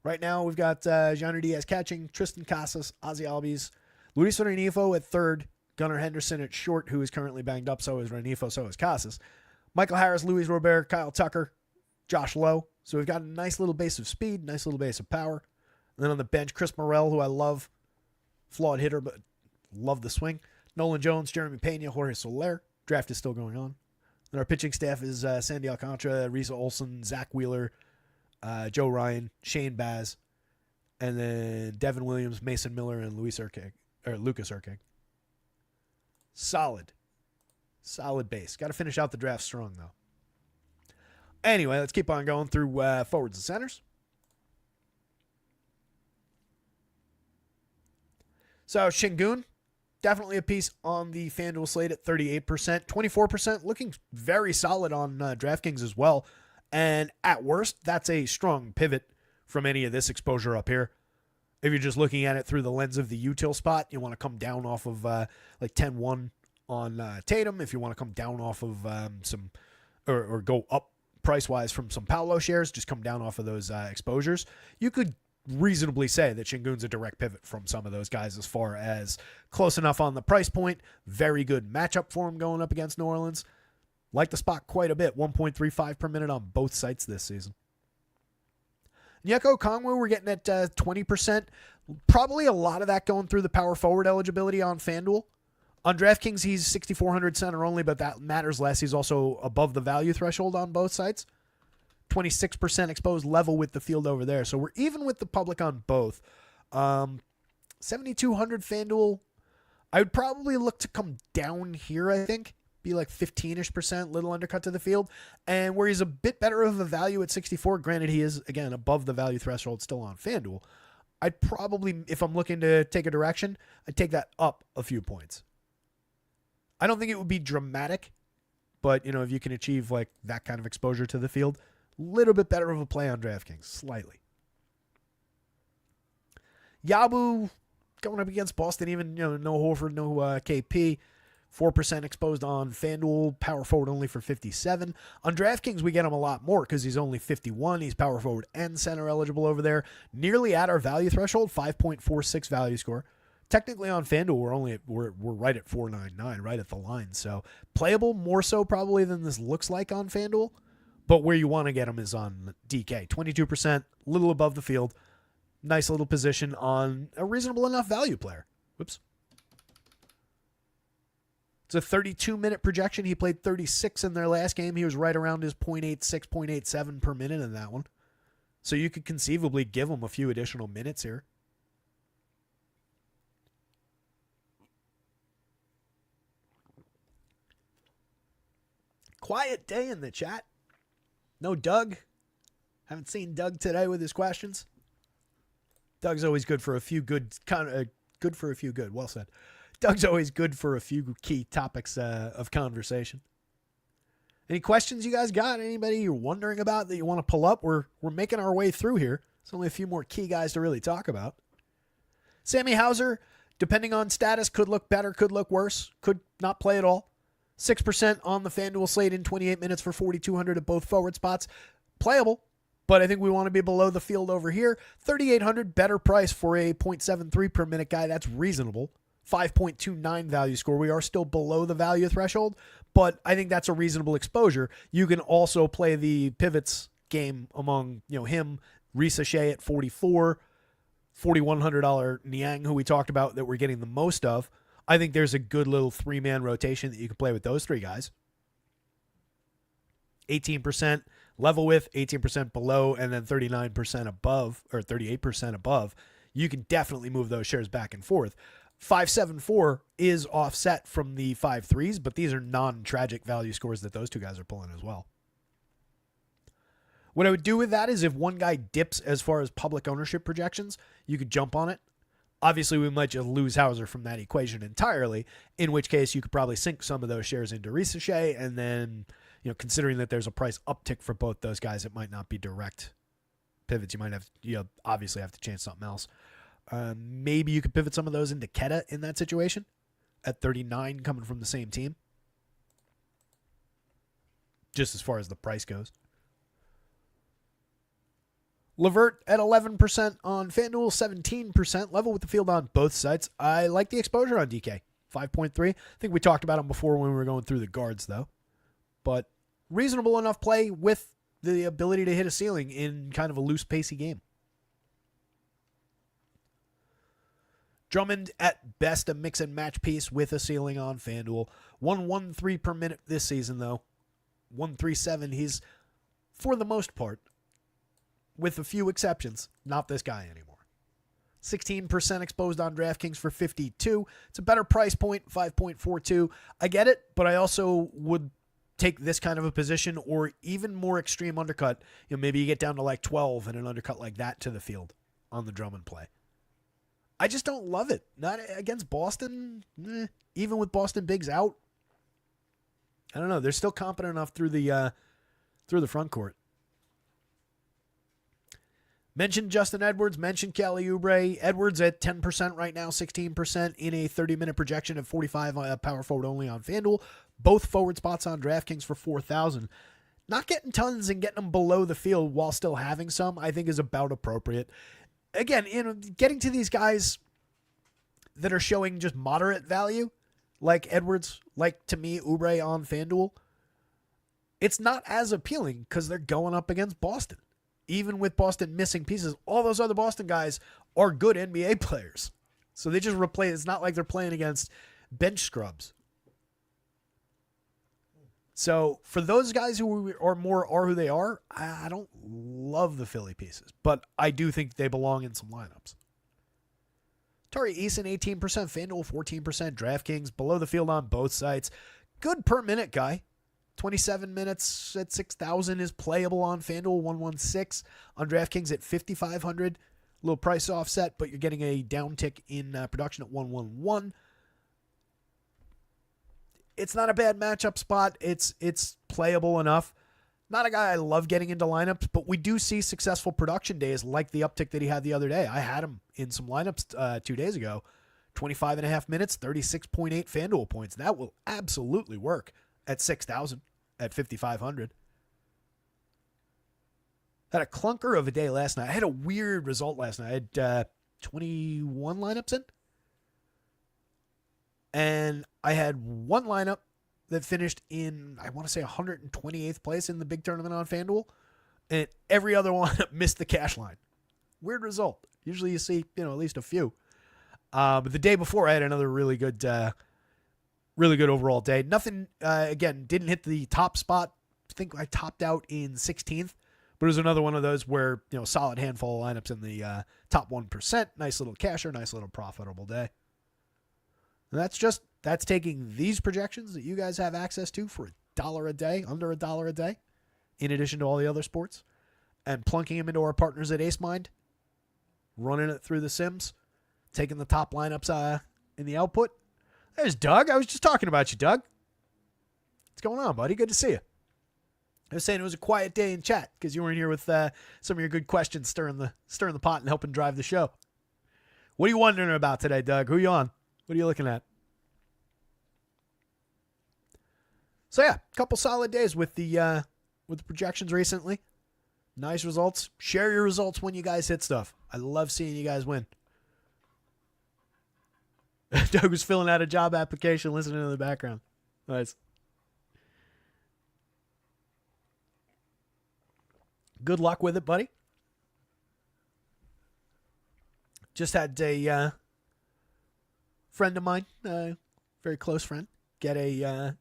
Right now, we've got Jean Diaz catching, Tristan Casas, Ozzy Albies, Luis Renifo at third, Gunnar Henderson at short, who is currently banged up. So is Renifo, so is Casas. Michael Harris, Luis Robert, Kyle Tucker, Josh Lowe. So we've got a nice little base of speed, nice little base of power. And then on the bench, Chris Morrell, who I love. Flawed hitter, but love the swing. Nolan Jones, Jeremy Pena, Jorge Soler. Draft is still going on. Then our pitching staff is Sandy Alcantara, Risa Olson, Zach Wheeler, Joe Ryan, Shane Baz, and then Devin Williams, Mason Miller, and Lucas Urquig. Solid base. Got to finish out the draft strong, though. Anyway, let's keep on going through forwards and centers. So Şengün, definitely a piece on the FanDuel slate at 38%. 24% looking very solid on DraftKings as well. And at worst, that's a strong pivot from any of this exposure up here. If you're just looking at it through the lens of the util spot, you want to come down off of like 10-1 on Tatum. If you want to come down off of some or go up price-wise from some Paolo shares, just come down off of those exposures. You could reasonably say that Şengün's a direct pivot from some of those guys as far as close enough on the price point. Very good matchup for him going up against New Orleans. Like the spot quite a bit, 1.35 per minute on both sites this season. Nyeko Kongwu, we're getting at 20%. Probably a lot of that going through the power forward eligibility on FanDuel. On DraftKings, he's 6,400 center only, but that matters less. He's also above the value threshold on both sites. 26% exposed level with the field over there. So we're even with the public on both. 7,200 FanDuel. I would probably look to come down here, I think. Be like 15-ish%, little undercut to the field. And where he's a bit better of a value at 64, granted he is, again, above the value threshold still on FanDuel. I'd probably, if I'm looking to take a direction, I'd take that up a few points. I don't think it would be dramatic, but, if you can achieve like that kind of exposure to the field, a little bit better of a play on DraftKings, slightly. Yabu going up against Boston, even, no Horford, no KP. 4% exposed on FanDuel, power forward only for 57. On DraftKings, we get him a lot more because he's only 51. He's power forward and center eligible over there. Nearly at our value threshold, 5.46 value score. Technically on FanDuel, we're right at 4.99, right at the line. So playable more so probably than this looks like on FanDuel. But where you want to get him is on DK. 22%, a little above the field. Nice little position on a reasonable enough value player. Whoops. It's a 32-minute projection. He played 36 in their last game. He was right around his 0.86, 0.87 per minute in that one. So you could conceivably give him a few additional minutes here. Quiet day in the chat. No Doug. Haven't seen Doug today with his questions. Doug's always good for a few good. Well said. Doug's always good for a few key topics of conversation. Any questions you guys got? Anybody you're wondering about that you want to pull up? We're making our way through here. There's only a few more key guys to really talk about. Sammy Hauser, depending on status, could look better, could look worse, could not play at all. 6% on the FanDuel slate in 28 minutes for 4,200 at both forward spots. Playable, but I think we want to be below the field over here. 3,800, better price for a 0.73 per minute guy. That's reasonable. 5.29 value score. We are still below the value threshold, but I think that's a reasonable exposure. You can also play the pivots game among, him, Risa Shea at 44, $4,100 Niang, who we talked about that we're getting the most of. I think there's a good little three-man rotation that you can play with those three guys. 18% level with, 18% below, and then 39% above, or 38% above. You can definitely move those shares back and forth. 5.74 is offset from the 5.3s, but these are non-tragic value scores that those two guys are pulling as well. What I would do with that is if one guy dips as far as public ownership projections, you could jump on it. Obviously, we might just lose Hauser from that equation entirely, in which case you could probably sink some of those shares into Risa Shea, and then, considering that there's a price uptick for both those guys, it might not be direct pivots. You might have, obviously have to change something else. Maybe you could pivot some of those into Keta in that situation at 39 coming from the same team. Just as far as the price goes. Levert at 11% on FanDuel, 17% level with the field on both sites. I like the exposure on DK, 5.3. I think we talked about him before when we were going through the guards, though. But reasonable enough play with the ability to hit a ceiling in kind of a loose, pacey game. Drummond at best a mix and match piece with a ceiling on FanDuel. 1.13 per minute this season, though. 1.37. He's, for the most part, with a few exceptions, not this guy anymore. 16% exposed on DraftKings for 52. It's a better price point, 5.42. I get it, but I also would take this kind of a position or even more extreme undercut. Maybe you get down to like 12 and an undercut like that to the field on the Drummond play. I just don't love it. Not against Boston. Even with Boston bigs out. I don't know. They're still competent enough through the front court. Mentioned Justin Edwards, mentioned Kelly Oubre. Edwards at 10% right now, 16% in a 30-minute projection at 45 power forward only on FanDuel. Both forward spots on DraftKings for 4,000. Not getting tons and getting them below the field while still having some, I think is about appropriate. Again, getting to these guys that are showing just moderate value, like Edwards, like to me, Oubre on FanDuel, it's not as appealing because they're going up against Boston. Even with Boston missing pieces, all those other Boston guys are good NBA players. So they just replace. It's not like they're playing against bench scrubs. So for those guys who are who they are, I don't love the Philly pieces, but I do think they belong in some lineups. Tari Eason, 18%, FanDuel 14%, DraftKings, below the field on both sites. Good per minute guy. 27 minutes at 6,000 is playable on FanDuel, 116 on DraftKings at 5,500. little price offset, but you're getting a downtick in production at 111. It's not a bad matchup spot. It's playable enough. Not a guy I love getting into lineups, but we do see successful production days like the uptick that he had the other day. I had him in some lineups 2 days ago. 25.5 minutes, 36.8 FanDuel points. That will absolutely work at 6,000, at 5,500. Had a clunker of a day last night. I had a weird result last night. I had 21 lineups in. And I had one lineup that finished in, I want to say, 128th place in the big tournament on FanDuel. And every other one missed the cash line. Weird result. Usually you see, at least a few. But the day before, I had another really good overall day. Nothing, again, didn't hit the top spot. I think I topped out in 16th. But it was another one of those where, solid handful of lineups in the top 1%. Nice little casher, nice little profitable day. And that's taking these projections that you guys have access to for $1 a day, under $1 a day, in addition to all the other sports, and plunking them into our partners at AceMind, running it through the Sims, taking the top lineups in the output. There's Doug. I was just talking about you, Doug. What's going on, buddy? Good to see you. I was saying it was a quiet day in chat because you were in here with some of your good questions stirring the pot and helping drive the show. What are you wondering about today, Doug? Who are you on? What are you looking at? So yeah, a couple solid days with the projections recently. Nice results. Share your results when you guys hit stuff. I love seeing you guys win. Doug was filling out a job application, listening in the background. Nice. Good luck with it, buddy. Just had a friend of mine, very close friend, get a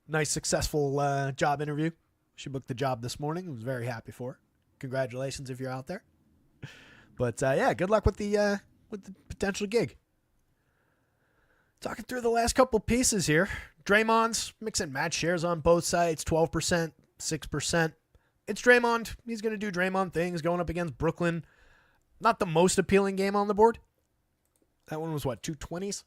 nice, successful job interview. She booked the job this morning. I was very happy for her. Congratulations if you're out there. But yeah, good luck with the potential gig. Talking through the last couple pieces here. Draymond's mix and match shares on both sides, 12%, 6%. It's Draymond. He's going to do Draymond things going up against Brooklyn. Not the most appealing game on the board. That one was what, 220s?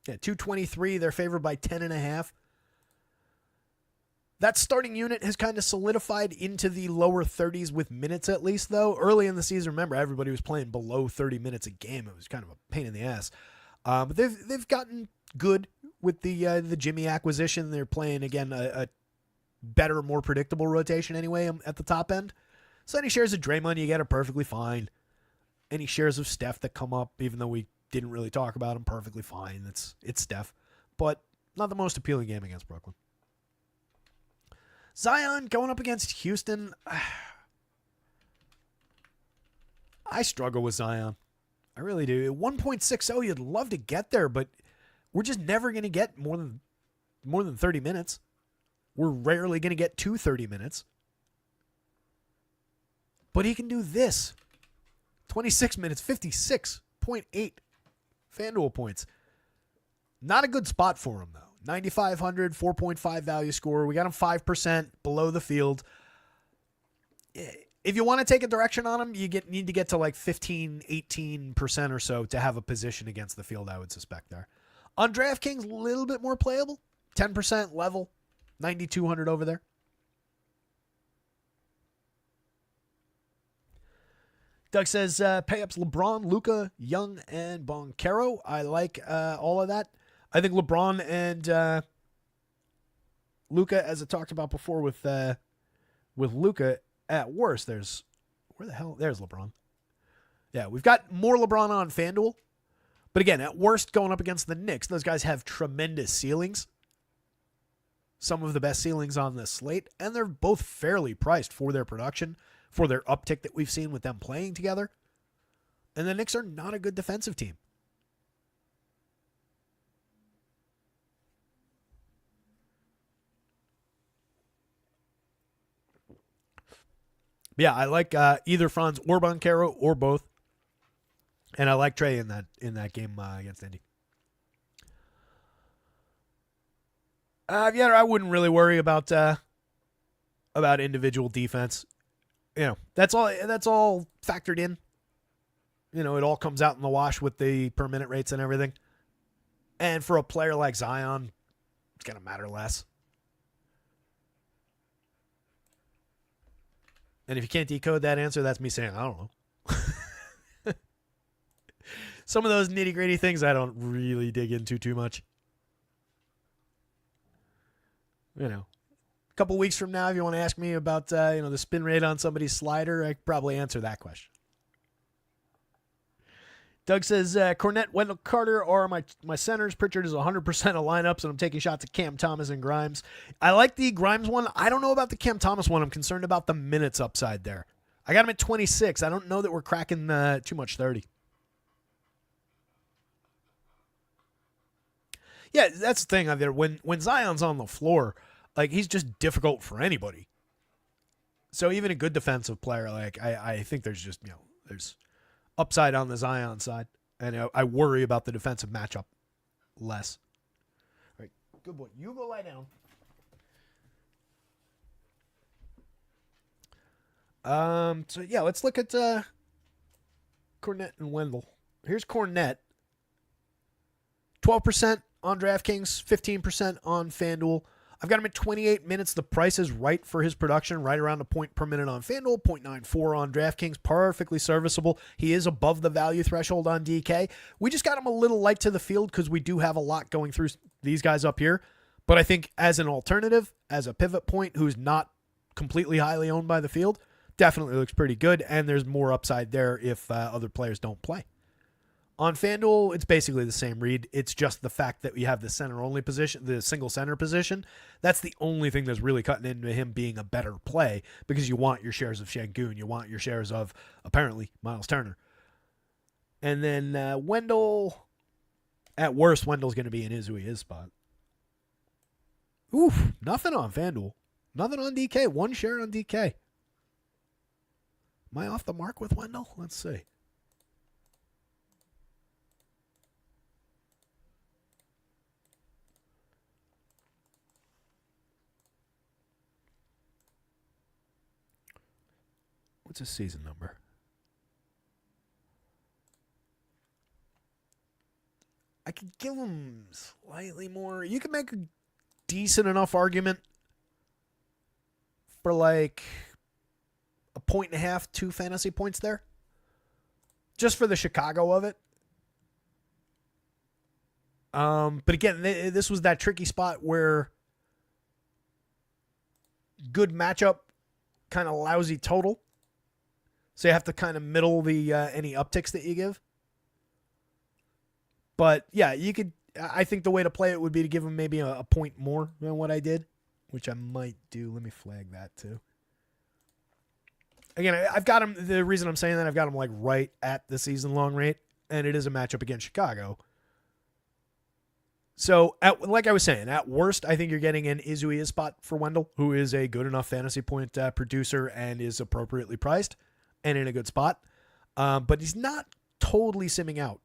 Yeah, 223. They're favored by 10.5. That starting unit has kind of solidified into the lower 30s with minutes at least, though. Early in the season, remember, everybody was playing below 30 minutes a game. It was kind of a pain in the ass. But they've gotten good with the Jimmy acquisition. They're playing, again, a better, more predictable rotation anyway at the top end. So any shares of Draymond you get are perfectly fine. Any shares of Steph that come up, even though we didn't really talk about them, perfectly fine. It's Steph. But not the most appealing game against Brooklyn. Zion going up against Houston. I struggle with Zion. I really do. 1.60, you'd love to get there, but we're just never going to get more than 30 minutes. We're rarely going to get to 30 minutes. But he can do this. 26 minutes, 56.8 FanDuel points. Not a good spot for him, though. 9,500, 4.5 value score. We got him 5% below the field. If you want to take a direction on him, you need to get to like 15, 18% or so to have a position against the field, I would suspect there. On DraftKings, a little bit more playable. 10% level. 9,200 over there. Doug says, pay-ups LeBron, Luka, Young, and Boncaro. I like all of that. I think LeBron and Luka, as I talked about before with Luka, at worst, there's LeBron. Yeah, we've got more LeBron on FanDuel. But again, at worst, going up against the Knicks, those guys have tremendous ceilings. Some of the best ceilings on this slate, and they're both fairly priced for their production, for their uptick that we've seen with them playing together. And the Knicks are not a good defensive team. Yeah, I like either Franz or Boncaro or both. And I like Trey in that game against Indy. Yeah, I wouldn't really worry about individual defense. That's all factored in. It all comes out in the wash with the per minute rates and everything. And for a player like Zion, it's going to matter less. And if you can't decode that answer, that's me saying, I don't know. Some of those nitty gritty things I don't really dig into too much. A couple weeks from now, if you want to ask me about, the spin rate on somebody's slider, I could probably answer that question. Doug says, Cornette, Wendell Carter are my centers. Pritchard is 100% of lineups, and I'm taking shots at Cam Thomas and Grimes. I like the Grimes one. I don't know about the Cam Thomas one. I'm concerned about the minutes upside there. I got him at 26. I don't know that we're cracking too much 30. Yeah, that's the thing out there. When Zion's on the floor, he's just difficult for anybody. So even a good defensive player, I think there's just, there's upside on the Zion side. And I worry about the defensive matchup less. All right, good boy. You go lie down. So, yeah, let's look at Cornette and Wendell. Here's Cornette. 12% on DraftKings, 15% on FanDuel. I've got him at 28 minutes. The price is right for his production, right around a point per minute on FanDuel, 0.94 on DraftKings, perfectly serviceable. He is above the value threshold on DK. We just got him a little light to the field because we do have a lot going through these guys up here. But I think as an alternative, as a pivot point who's not completely highly owned by the field, definitely looks pretty good, and there's more upside there if other players don't play. On FanDuel, it's basically the same read. It's just the fact that we have the center-only position, the single center position. That's the only thing that's really cutting into him being a better play because you want your shares of Şengün. You want your shares of, apparently, Miles Turner. And then Wendell, at worst, Wendell's going to be in his spot. Oof, nothing on FanDuel. Nothing on DK. One share on DK. Am I off the mark with Wendell? Let's see. What's his season number? I could give him slightly more. You could make a decent enough argument for like 1.5, 2 fantasy points there. Just for the Chicago of it. But again, this was that tricky spot where good matchup, kind of lousy total. So you have to kind of middle the any upticks that you give. But yeah, you could. I think the way to play it would be to give him maybe a point more than what I did, which I might do. Let me flag that too. Again, I've got him. The reason I'm saying that, I've got him like right at the season long rate, and it is a matchup against Chicago. So, like I was saying, at worst, I think you're getting an Izuia spot for Wendell, who is a good enough fantasy point producer and is appropriately priced and in a good spot. But he's not totally simming out.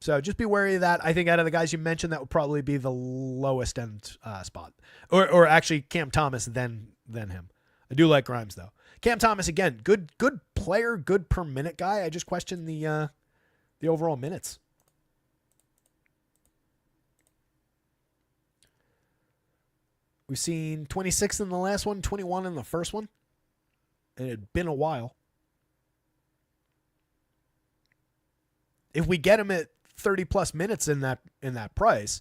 So just be wary of that. I think out of the guys you mentioned, that would probably be the lowest end spot. Or actually Cam Thomas than him. I do like Grimes, though. Cam Thomas, again, good player, good per minute guy. I just question the overall minutes. We've seen 26 in the last one, 21 in the first one. And it had been a while. If we get him at 30 plus minutes in that price,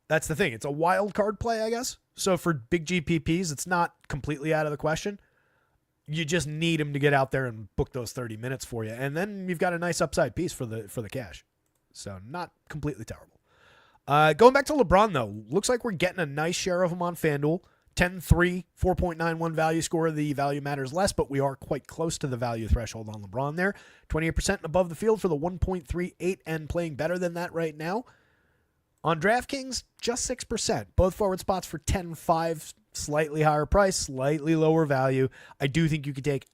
that's the thing. It's a wild card play, I guess. So for big GPPs, it's not completely out of the question. You just need him to get out there and book those 30 minutes for you. And then you've got a nice upside piece for the cash. So not completely terrible. Going back to LeBron, though, looks like we're getting a nice share of him on FanDuel. 10-3, 4.91 value score. The value matters less, but we are quite close to the value threshold on LeBron there. 28% above the field for the 1.38 and playing better than that right now. On DraftKings, just 6%. Both forward spots for 10-5, slightly higher price, slightly lower value. I do think you could take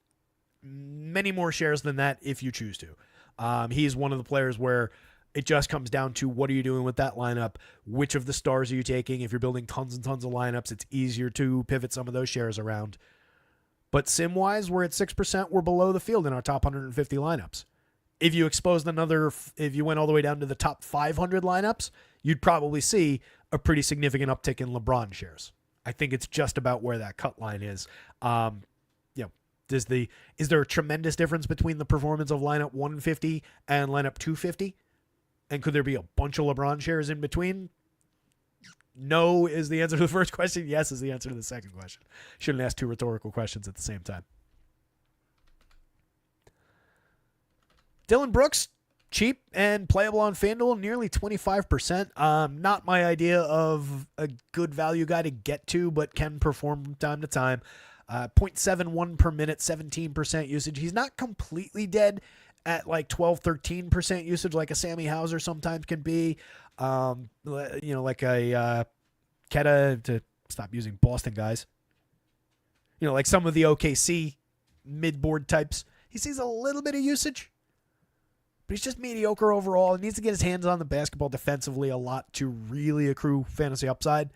many more shares than that if you choose to. He's one of the players where it just comes down to what are you doing with that lineup? Which of the stars are you taking? If you're building tons and tons of lineups, it's easier to pivot some of those shares around. But sim-wise, we're at 6%. We're below the field in our top 150 lineups. If you if you went all the way down to the top 500 lineups, you'd probably see a pretty significant uptick in LeBron shares. I think it's just about where that cut line is. Is there a tremendous difference between the performance of lineup 150 and lineup 250? And could there be a bunch of LeBron shares in between? No is the answer to the first question. Yes is the answer to the second question. Shouldn't ask two rhetorical questions at the same time. Dylan Brooks, cheap and playable on FanDuel, nearly 25%. Not my idea of a good value guy to get to, but can perform from time to time. 0.71 per minute, 17% usage. He's not completely dead at like 12, 13% usage like a Sammy Hauser sometimes can be. Like a Keta, to stop using Boston guys. Like some of the OKC mid-board types. He sees a little bit of usage, but he's just mediocre overall. He needs to get his hands on the basketball defensively a lot to really accrue fantasy upside.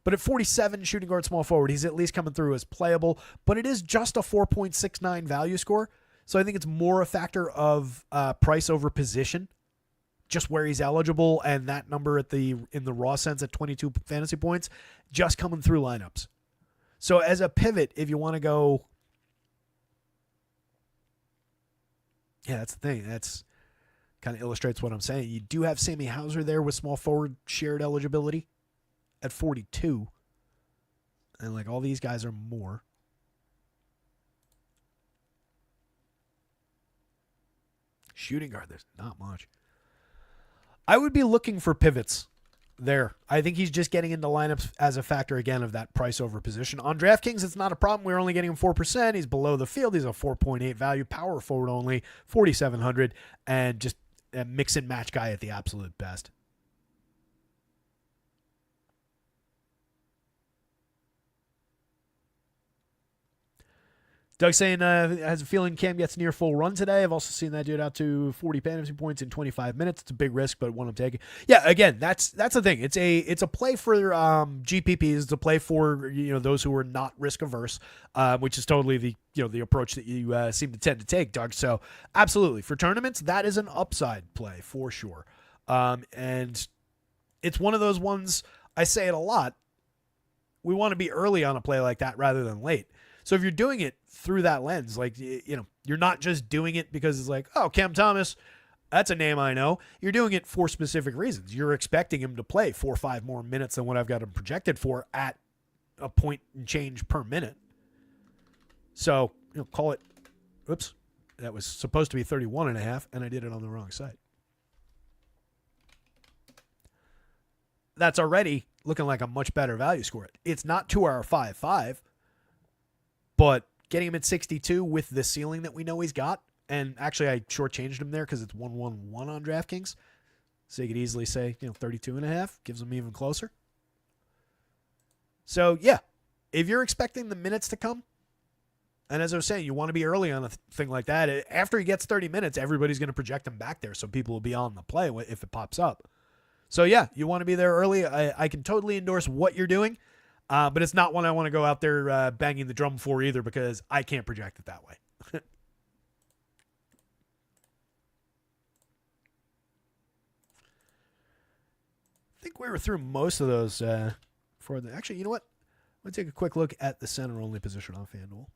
But at 47, shooting guard, small forward, he's at least coming through as playable. But it is just a 4.69 value score. So I think it's more a factor of price over position, just where he's eligible, and that number in the raw sense at 22 fantasy points, just coming through lineups. So as a pivot, if you want to go, that's the thing. That's kind of illustrates what I'm saying. You do have Sammy Hauser there with small forward shared eligibility at 42. And like all these guys are more. Shooting guard, there's not much. I would be looking for pivots there. I think he's just getting into lineups as a factor, again, of that price over position. On DraftKings, it's not a problem. We're only getting him 4%. He's below the field. He's a 4.8 value, power forward only, 4,700, and just a mix and match guy at the absolute best. Doug saying has a feeling Cam gets near full run today. I've also seen that dude out to 40 fantasy points in 25 minutes. It's a big risk, but one I'm taking. Yeah, again, that's the thing. It's a play for GPPs. It's a play for those who are not risk averse, which is totally the approach that you seem to tend to take, Doug. So absolutely for tournaments, that is an upside play for sure. And it's one of those ones. I say it a lot. We want to be early on a play like that rather than late. So if you're doing it through that lens, like, you're not just doing it because it's like, oh, Cam Thomas, that's a name I know. You're doing it for specific reasons. You're expecting him to play 4 or 5 more minutes than what I've got him projected for at a point and change per minute. So, call it, oops, that was supposed to be 31.5, and I did it on the wrong side. That's already looking like a much better value score. It's not 2-hour 5.5. But getting him at 62 with the ceiling that we know he's got, and actually I shortchanged him there because it's 111 on DraftKings. So you could easily say, 32.5 gives him even closer. So yeah, if you're expecting the minutes to come, and as I was saying, you want to be early on a thing like that. After he gets 30 minutes, everybody's going to project him back there, so people will be on the play if it pops up. So yeah, you want to be there early. I can totally endorse what you're doing. But it's not one I want to go out there banging the drum for either, because I can't project it that way. I think we were through most of those actually, you know what? Let's take a quick look at the center-only position on FanDuel.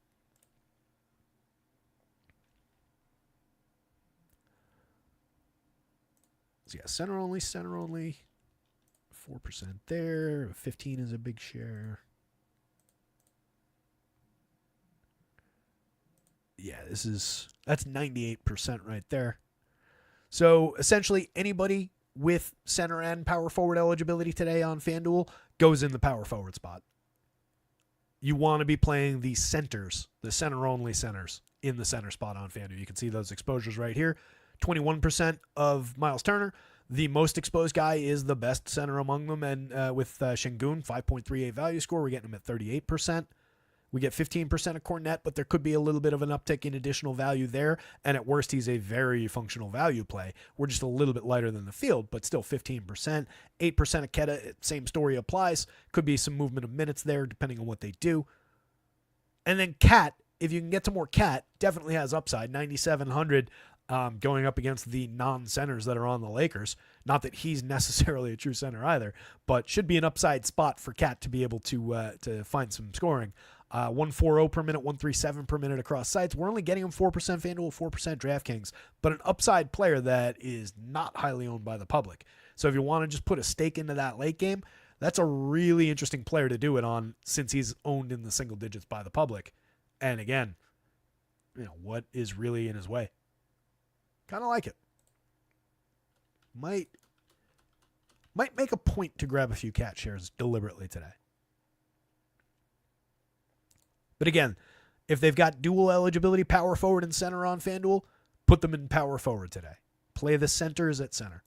So yeah, center-only. 4% there. 15 is a big share. Yeah, that's 98% right there. So essentially anybody with center and power forward eligibility today on FanDuel goes in the power forward spot. You want to be playing the centers, the center-only centers in the center spot on FanDuel. You can see those exposures right here. 21% of Miles Turner. The most exposed guy is the best center among them, and with Şengün, 5.38 value score, we're getting him at 38%. We get 15% of Cornet, but there could be a little bit of an uptick in additional value there, and at worst, he's a very functional value play. We're just a little bit lighter than the field, but still 15%. 8% of Keta, same story applies. Could be some movement of minutes there, depending on what they do. And then Cat if you can get to more Cat, definitely has upside. 9,700 going up against the non-centers that are on the Lakers. Not that he's necessarily a true center either, but should be an upside spot for Cat to be able to find some scoring. 140 per minute, 137 per minute across sites. We're only getting him 4% FanDuel, 4% DraftKings, but an upside player that is not highly owned by the public. So if you want to just put a stake into that late game, that's a really interesting player to do it on since he's owned in the single digits by the public. And again, what is really in his way? Kind of like it. Might make a point to grab a few Cat shares deliberately today. But again, if they've got dual eligibility, power forward and center on FanDuel, put them in power forward today. Play the centers at center.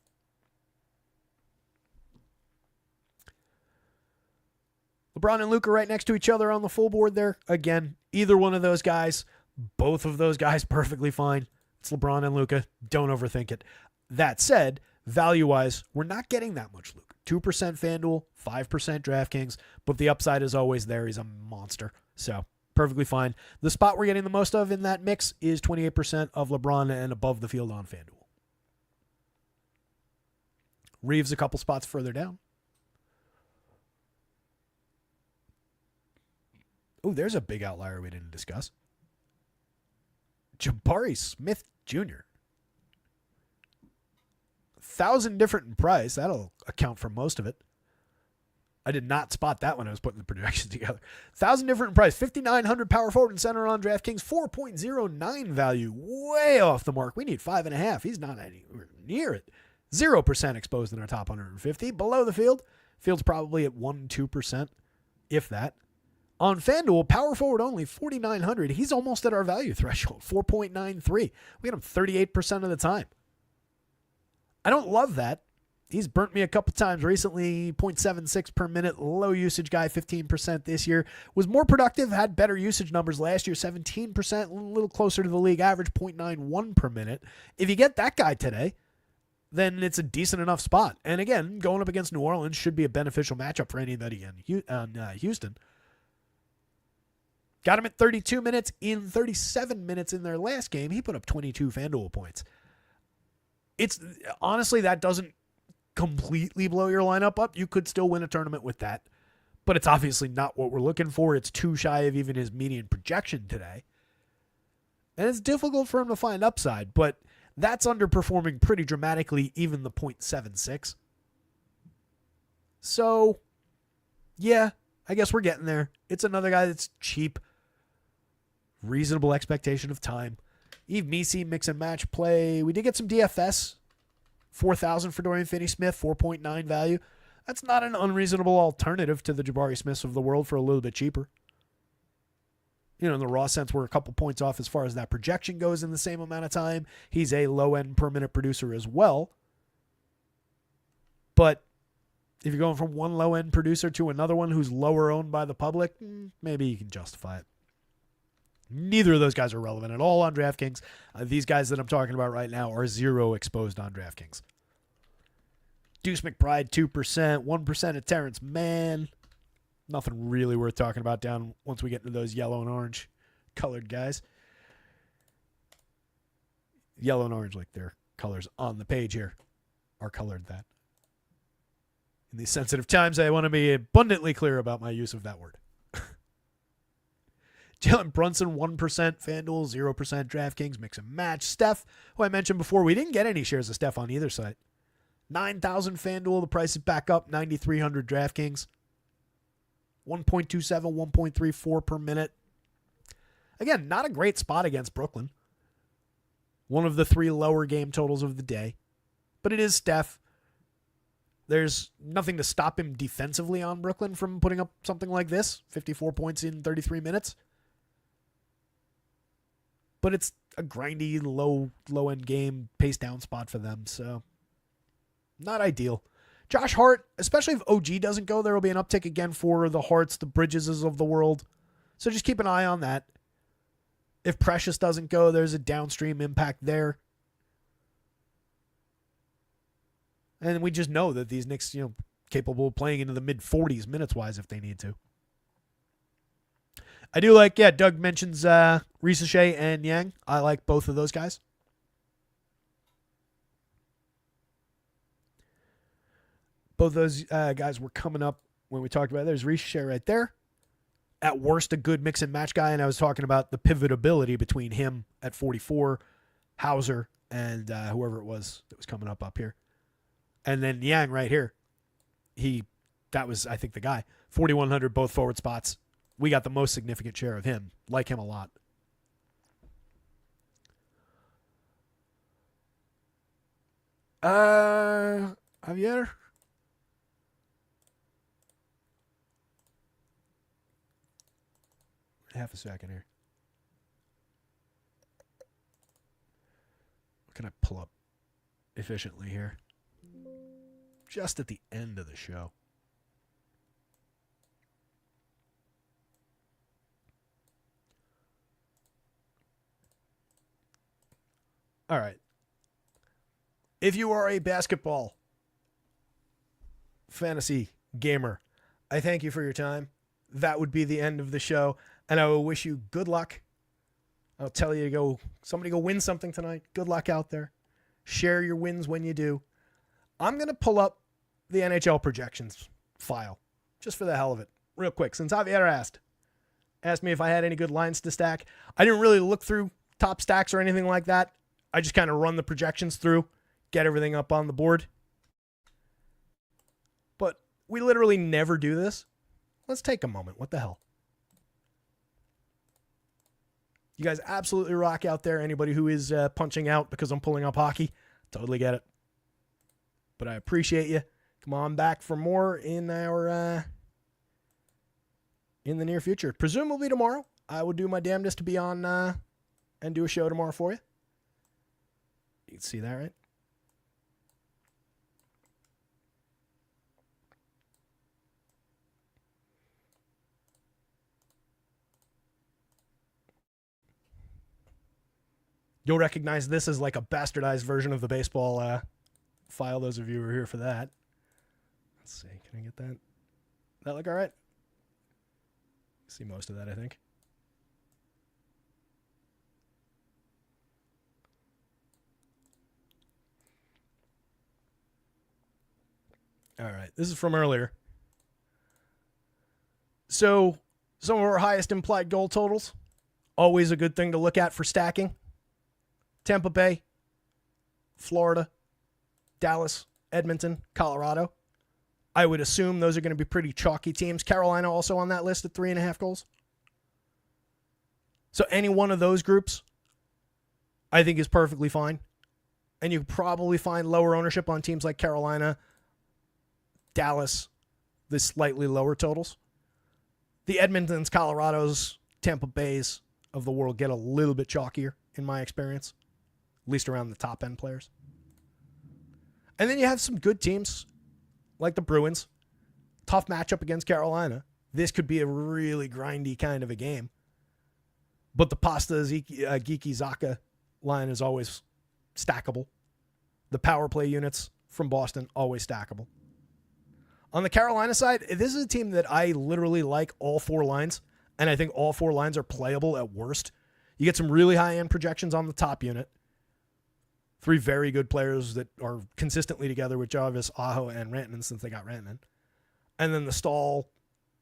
LeBron and Luka right next to each other on the full board there. Again, either one of those guys, both of those guys perfectly fine. It's LeBron and Luka. Don't overthink it. That said, value-wise, we're not getting that much Luka. 2% FanDuel, 5% DraftKings, but the upside is always there. He's a monster. So perfectly fine. The spot we're getting the most of in that mix is 28% of LeBron and above the field on FanDuel. Reeves a couple spots further down. Oh, there's a big outlier we didn't discuss. Jabari Smith Jr. 1,000 different in price. That'll account for most of it. I did not spot that when I was putting the projections together. 1,000 different in price. 5,900 power forward and center on DraftKings. 4.09 value. Way off the mark. We need 5.5. He's not anywhere near it. 0% exposed in our top 150. Below the field, field's probably at 1-2%, if that. On FanDuel, power forward only, 4,900. He's almost at our value threshold, 4.93. We get him 38% of the time. I don't love that. He's burnt me a couple times recently, 0.76 per minute, low usage guy, 15% this year. Was more productive, had better usage numbers last year, 17%, a little closer to the league average, 0.91 per minute. If you get that guy today, then it's a decent enough spot. And again, going up against New Orleans should be a beneficial matchup for anybody in Houston. Got him at 32 minutes. In 37 minutes in their last game, he put up 22 FanDuel points. It's honestly, that doesn't completely blow your lineup up. You could still win a tournament with that, but it's obviously not what we're looking for. It's too shy of even his median projection today. And it's difficult for him to find upside, but that's underperforming pretty dramatically, even the 0.76. So, yeah, I guess we're getting there. It's another guy that's cheap. Reasonable expectation of time. Eve Misi, mix and match play. We did get some DFS. 4,000 for Dorian Finney-Smith, 4.9 value. That's not an unreasonable alternative to the Jabari Smiths of the world for a little bit cheaper. In the raw sense, we're a couple points off as far as that projection goes in the same amount of time. He's a low-end per-minute producer as well. But if you're going from one low-end producer to another one who's lower owned by the public, maybe you can justify it. Neither of those guys are relevant at all on DraftKings. These guys that I'm talking about right now are 0 exposed on DraftKings. Deuce McBride, 2%. 1% of Terrence Mann. Nothing really worth talking about down once we get into those yellow and orange colored guys. Yellow and orange, like their colors on the page here, are colored that. In these sensitive times, I want to be abundantly clear about my use of that word. Jalen Brunson, 1% FanDuel, 0% DraftKings, mix and match. Steph, who I mentioned before, we didn't get any shares of Steph on either side. 9,000 FanDuel, the price is back up, 9,300 DraftKings. 1.27, 1.34 per minute. Again, not a great spot against Brooklyn. One of the 3 lower game totals of the day. But it is Steph. There's nothing to stop him defensively on Brooklyn from putting up something like this. 54 points in 33 minutes. But it's a grindy, low-end game, pace-down spot for them. So, not ideal. Josh Hart, especially if OG doesn't go, there will be an uptick again for the Harts, the Bridgeses of the world. So just keep an eye on that. If Precious doesn't go, there's a downstream impact there. And we just know that these Knicks, capable of playing into the mid-40s minutes-wise if they need to. I do like, Doug mentions Ricochet and Yang. I like both of those guys. Both those guys were coming up when we talked about it. There's Ricochet right there. At worst, a good mix and match guy. And I was talking about the pivotability between him at 44, Hauser, and whoever it was that was coming up here. And then Yang right here. That was, I think, the guy. 4,100, both forward spots. We got the most significant share of him. Like him a lot. Javier? Half a second here. What can I pull up efficiently here? Just at the end of the show. All right. If you are a basketball fantasy gamer, I thank you for your time. That would be the end of the show. And I will wish you good luck. I'll tell you somebody go win something tonight. Good luck out there. Share your wins when you do. I'm going to pull up the NHL projections file just for the hell of it real quick. Since Javier asked me if I had any good lines to stack. I didn't really look through top stacks or anything like that. I just kind of run the projections through, get everything up on the board. But we literally never do this. Let's take a moment. What the hell? You guys absolutely rock out there. Anybody who is punching out because I'm pulling up hockey, totally get it. But I appreciate you. Come on back for more in our in the near future. Presumably tomorrow. I will do my damnedest to be on and do a show tomorrow for you. You can see that, right? You'll recognize this as like a bastardized version of the baseball file, those of you who are here for that. Let's see. Can I get that? That look all right? See most of that, I think. All right. This is from earlier. So, some of our highest implied goal totals. Always a good thing to look at for stacking. Tampa Bay, Florida, Dallas, Edmonton, Colorado. I would assume those are going to be pretty chalky teams. Carolina also on that list at 3.5 goals. So any one of those groups, I think, is perfectly fine. And you probably find lower ownership on teams like Carolina, Dallas, the slightly lower totals. The Edmontons, Colorados, Tampa Bays of the world get a little bit chalkier, in my experience. At least around the top end players. And then you have some good teams like the Bruins. Tough matchup against Carolina. This could be a really grindy kind of a game. But the Pasta Geeky Zaka line is always stackable. The power play units from Boston, always stackable. On the Carolina side, this is a team that I literally like all four lines. And I think all four lines are playable at worst. You get some really high-end projections on the top unit. 3 very good players that are consistently together with Jarvis, Aho, and Rantanen since they got Rantanen. And then the Stahl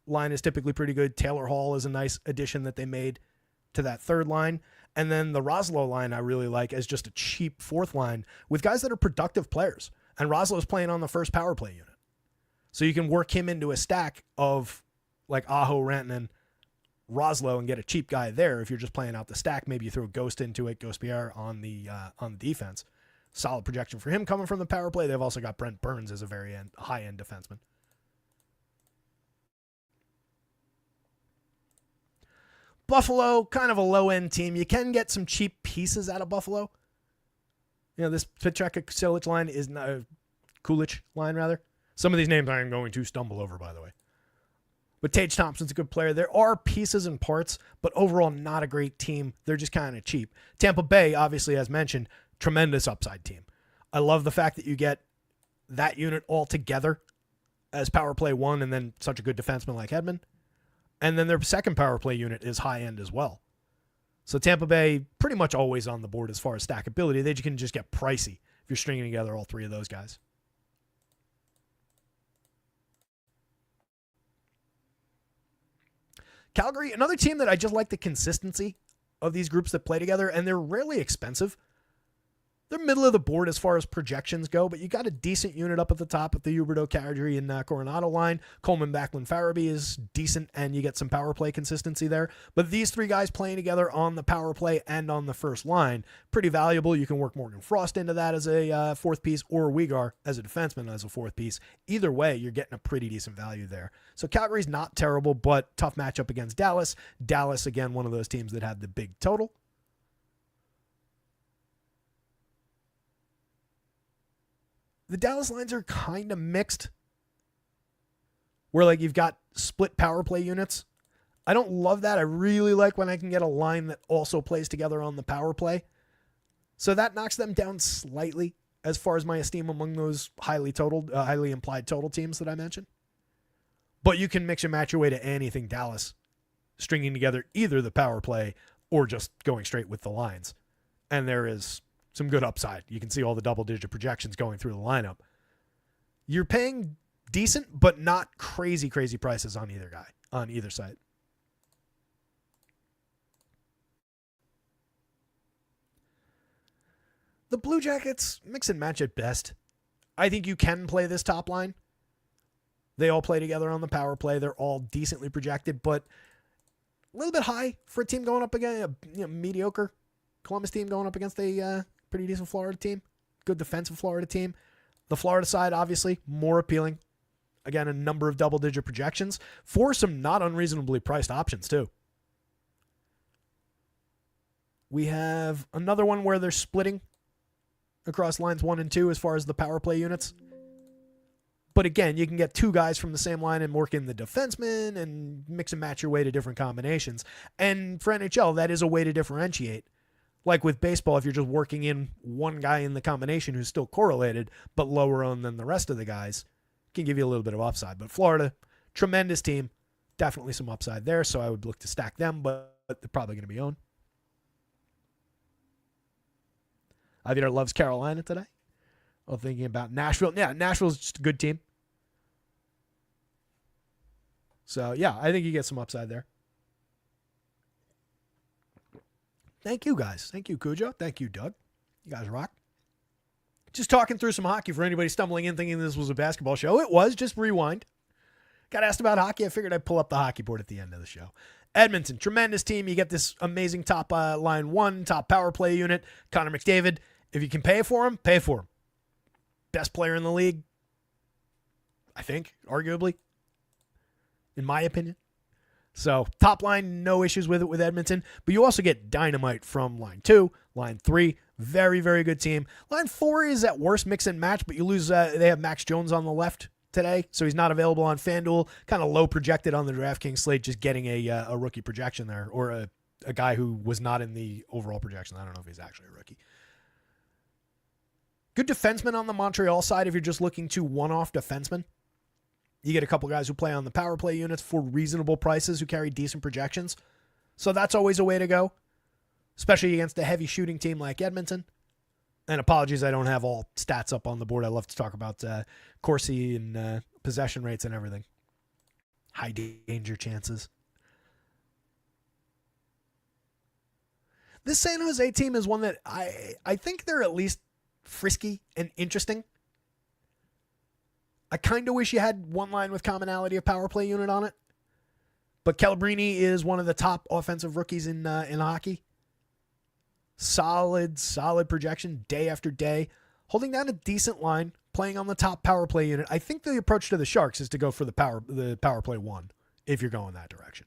line is typically pretty good. Taylor Hall is a nice addition that they made to that third line. And then the Roslow line I really like as just a cheap fourth line with guys that are productive players. And Roslow's playing on the first power play unit. So you can work him into a stack of like Aho, Rantanen, Roslow, and get a cheap guy there. If you're just playing out the stack, maybe you throw Ghost into it, Ghost Pierre on the defense. Solid projection for him coming from the power play. They've also got Brent Burns as a very high-end defenseman. Buffalo, kind of a low-end team. You can get some cheap pieces out of Buffalo. You know, this Petraka-Kulich line is not a Kulich line, rather. Some of these names I am going to stumble over, by the way. But Tage Thompson's a good player. There are pieces and parts, but overall not a great team. They're just kind of cheap. Tampa Bay, obviously, as mentioned, tremendous upside team. I love the fact that you get that unit all together as power play one and then such a good defenseman like Hedman. And then their second power play unit is high end as well. So Tampa Bay pretty much always on the board as far as stackability. They can just get pricey if you're stringing together all three of those guys. Calgary, another team that I just like the consistency of these groups that play together, and they're rarely expensive. They're middle of the board as far as projections go, but you got a decent unit up at the top with the Huberdeau, Kadri, and Coronado line. Coleman, Backlund, Farabee is decent, and you get some power play consistency there. But these three guys playing together on the power play and on the first line, pretty valuable. You can work Morgan Frost into that as a fourth piece, or Weegar as a defenseman as a fourth piece. Either way, you're getting a pretty decent value there. So Calgary's not terrible, but tough matchup against Dallas. Dallas, again, one of those teams that had the big total. The Dallas lines are kind of mixed, where like you've got split power play units. I don't love that. I really like when I can get a line that also plays together on the power play. So that knocks them down slightly as far as my esteem among those highly implied total teams that I mentioned. But you can mix and match your way to anything Dallas, stringing together either the power play or just going straight with the lines. And there is some good upside. You can see all the double-digit projections going through the lineup. You're paying decent, but not crazy prices on either side. The Blue Jackets mix and match at best. I think you can play this top line. They all play together on the power play. They're all decently projected, but a little bit high for a team going up against a mediocre Columbus team going up against a pretty decent Florida team. Good defensive Florida team. The Florida side, obviously, more appealing. Again, a number of double-digit projections for some not unreasonably priced options, too. We have another one where they're splitting across lines 1 and 2 as far as the power play units. But again, you can get two guys from the same line and work in the defenseman and mix and match your way to different combinations. And for NHL, that is a way to differentiate. Like with baseball, if you're just working in one guy in the combination who's still correlated, but lower on than the rest of the guys, can give you a little bit of upside. But Florida, tremendous team. Definitely some upside there, so I would look to stack them, but they're probably going to be owned. Javier loves Carolina today. Well, thinking about Nashville. Yeah, Nashville's just a good team. So, yeah, I think you get some upside there. Thank you, guys. Thank you, Cujo. Thank you, Doug. You guys rock. Just talking through some hockey for anybody stumbling in thinking this was a basketball show. It was. Just rewind. Got asked about hockey. I figured I'd pull up the hockey board at the end of the show. Edmonton, tremendous team. You get this amazing top line 1, top power play unit. Connor McDavid. If you can pay for him, pay for him. Best player in the league, I think, arguably, in my opinion. So top line, no issues with it with Edmonton. But you also get dynamite from line 2, line 3. Very, very good team. Line 4 is at worst mix and match, but you lose. They have Max Jones on the left today, so he's not available on FanDuel. Kind of low projected on the DraftKings slate, just getting a rookie projection there, or a guy who was not in the overall projection. I don't know if he's actually a rookie. Good defenseman on the Montreal side if you're just looking to one-off defenseman. You get a couple guys who play on the power play units for reasonable prices who carry decent projections. So that's always a way to go, especially against a heavy shooting team like Edmonton. And apologies, I don't have all stats up on the board. I love to talk about Corsi and possession rates and everything. High danger chances. This San Jose team is one that I think they're at least frisky and interesting. I kind of wish you had one line with commonality of power play unit on it. But Calabrini is one of the top offensive rookies in hockey. Solid projection day after day. Holding down a decent line, playing on the top power play unit. I think the approach to the Sharks is to go for the power play 1 if you're going that direction.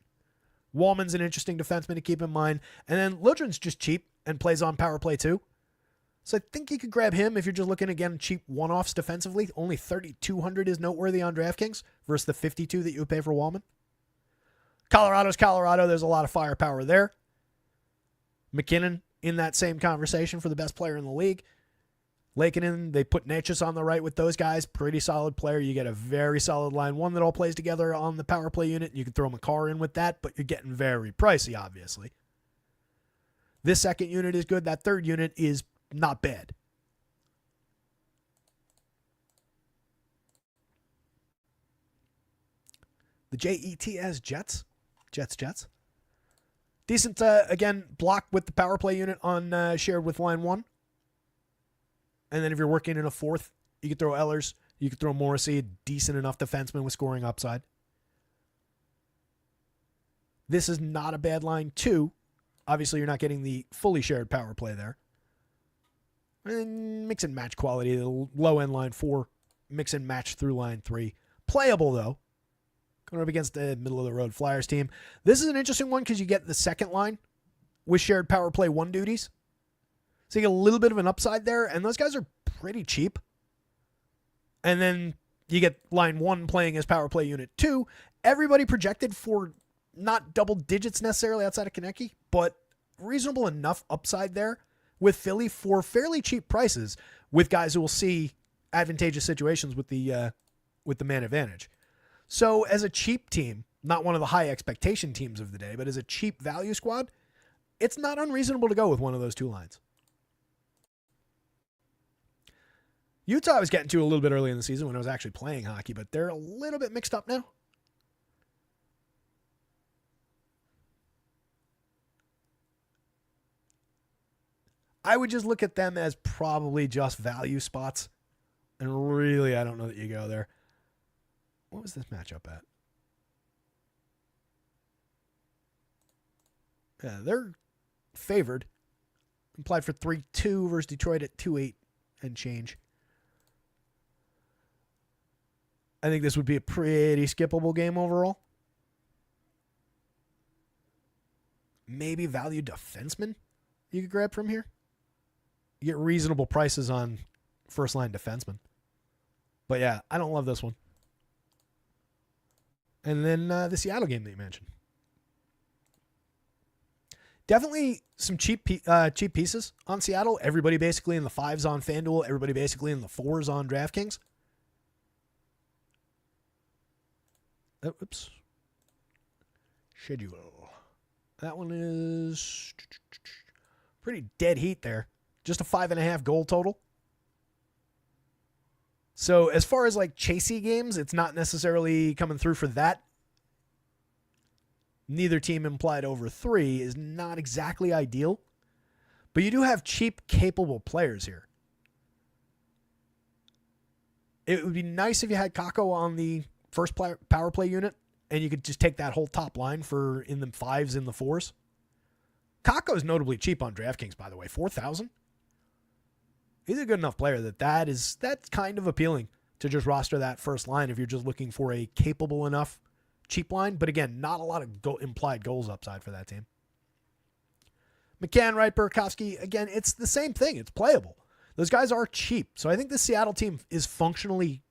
Wallman's an interesting defenseman to keep in mind. And then Liljegren's just cheap and plays on power play 2. So I think you could grab him if you're just looking, again, cheap one-offs defensively. Only $3,200 is noteworthy on DraftKings versus the $52 that you would pay for Wallman. Colorado's Colorado. There's a lot of firepower there. McKinnon in that same conversation for the best player in the league. Lakenin, they put Natchez on the right with those guys. Pretty solid player. You get a very solid line one that all plays together on the power play unit. You can throw McCarr in with that, but you're getting very pricey, obviously. This second unit is good. That third unit is not bad. The Jets. Jets. Decent, again, block with the power play unit on shared with line one. And then if you're working in a fourth, you could throw Ellers. You could throw Morrissey, a decent enough defenseman with scoring upside. This is not a bad line two. Obviously, you're not getting the fully shared power play there. And mix and match quality. The low end line four. Mix and match through line three. Playable, though. Going up against the middle of the road Flyers team. This is an interesting one because you get the second line with shared power play one duties. So you get a little bit of an upside there, and those guys are pretty cheap. And then you get line one playing as power play unit two. Everybody projected for not double digits necessarily outside of Konecny, but reasonable enough upside there with Philly for fairly cheap prices with guys who will see advantageous situations with the man advantage. So as a cheap team, not one of the high expectation teams of the day, but as a cheap value squad, it's not unreasonable to go with one of those two lines. Utah I was getting to a little bit early in the season when I was actually playing hockey, but they're a little bit mixed up now. I would just look at them as probably just value spots. And really, I don't know that you go there. What was this matchup at? Yeah, they're favored. Implied for 3-2 versus Detroit at 2-8 and change. I think this would be a pretty skippable game overall. Maybe value defenseman you could grab from here. You get reasonable prices on first-line defensemen. But yeah, I don't love this one. And then the Seattle game that you mentioned. Definitely some cheap pieces on Seattle. Everybody basically in the 5s on FanDuel. Everybody basically in the 4s on DraftKings. Oops. Schedule. That one is pretty dead heat there. Just a 5.5 goal total. So as far as like chasey games, it's not necessarily coming through for that. Neither team implied over 3 is not exactly ideal. But you do have cheap, capable players here. It would be nice if you had Kakko on the first power play unit and you could just take that whole top line for in the 5s and the 4s. Kakko is notably cheap on DraftKings, by the way. 4,000. He's a good enough player that's kind of appealing to just roster that first line if you're just looking for a capable enough cheap line. But again, not a lot of implied goals upside for that team. McCann, Wright, Burakovsky, again, it's the same thing. It's playable. Those guys are cheap. So I think the Seattle team is functionally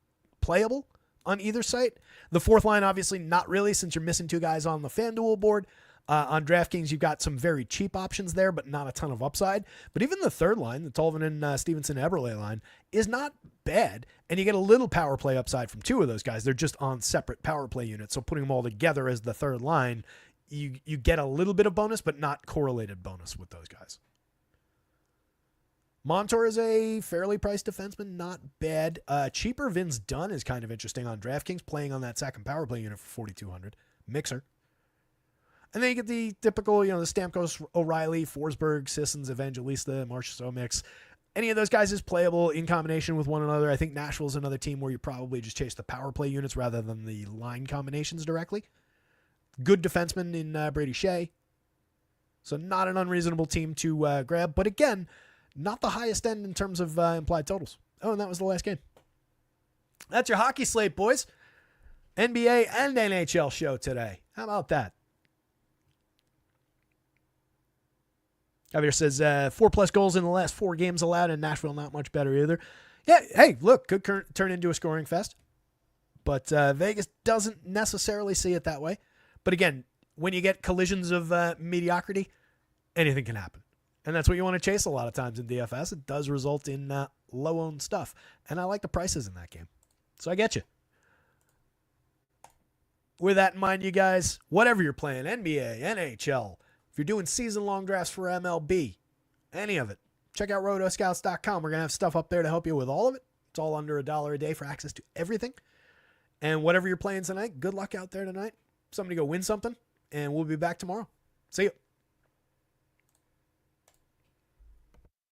playable on either site. The fourth line, obviously, not really, since you're missing 2 guys on the FanDuel board. On DraftKings, you've got some very cheap options there, but not a ton of upside. But even the third line, the Tolvanen, Stevenson, Eberle line, is not bad. And you get a little power play upside from 2 of those guys. They're just on separate power play units. So putting them all together as the third line, you get a little bit of bonus, but not correlated bonus with those guys. Montour is a fairly priced defenseman, not bad. Cheaper Vince Dunn is kind of interesting on DraftKings, playing on that second power play unit for $4,200. Mixer. And then you get the typical, the Stamkos, O'Reilly, Forsberg, Sissons, Evangelista, Marchessault mix. Any of those guys is playable in combination with one another. I think Nashville's another team where you probably just chase the power play units rather than the line combinations directly. Good defenseman in Brady Shea. So not an unreasonable team to grab. But again, not the highest end in terms of implied totals. Oh, and that was the last game. That's your hockey slate, boys. NBA and NHL show today. How about that? Javier says 4+ goals in the last 4 games allowed in Nashville. Not much better either. Yeah, hey, look, could turn into a scoring fest. But Vegas doesn't necessarily see it that way. But again, when you get collisions of mediocrity, anything can happen. And that's what you want to chase a lot of times in DFS. It does result in low-owned stuff. And I like the prices in that game. So I get you. With that in mind, you guys, whatever you're playing, NBA, NHL, if you're doing season-long drafts for MLB, any of it, check out rotoscouts.com. We're going to have stuff up there to help you with all of it. It's all under $1 a day for access to everything. And whatever you're playing tonight, good luck out there tonight. Somebody go win something, and we'll be back tomorrow. See you.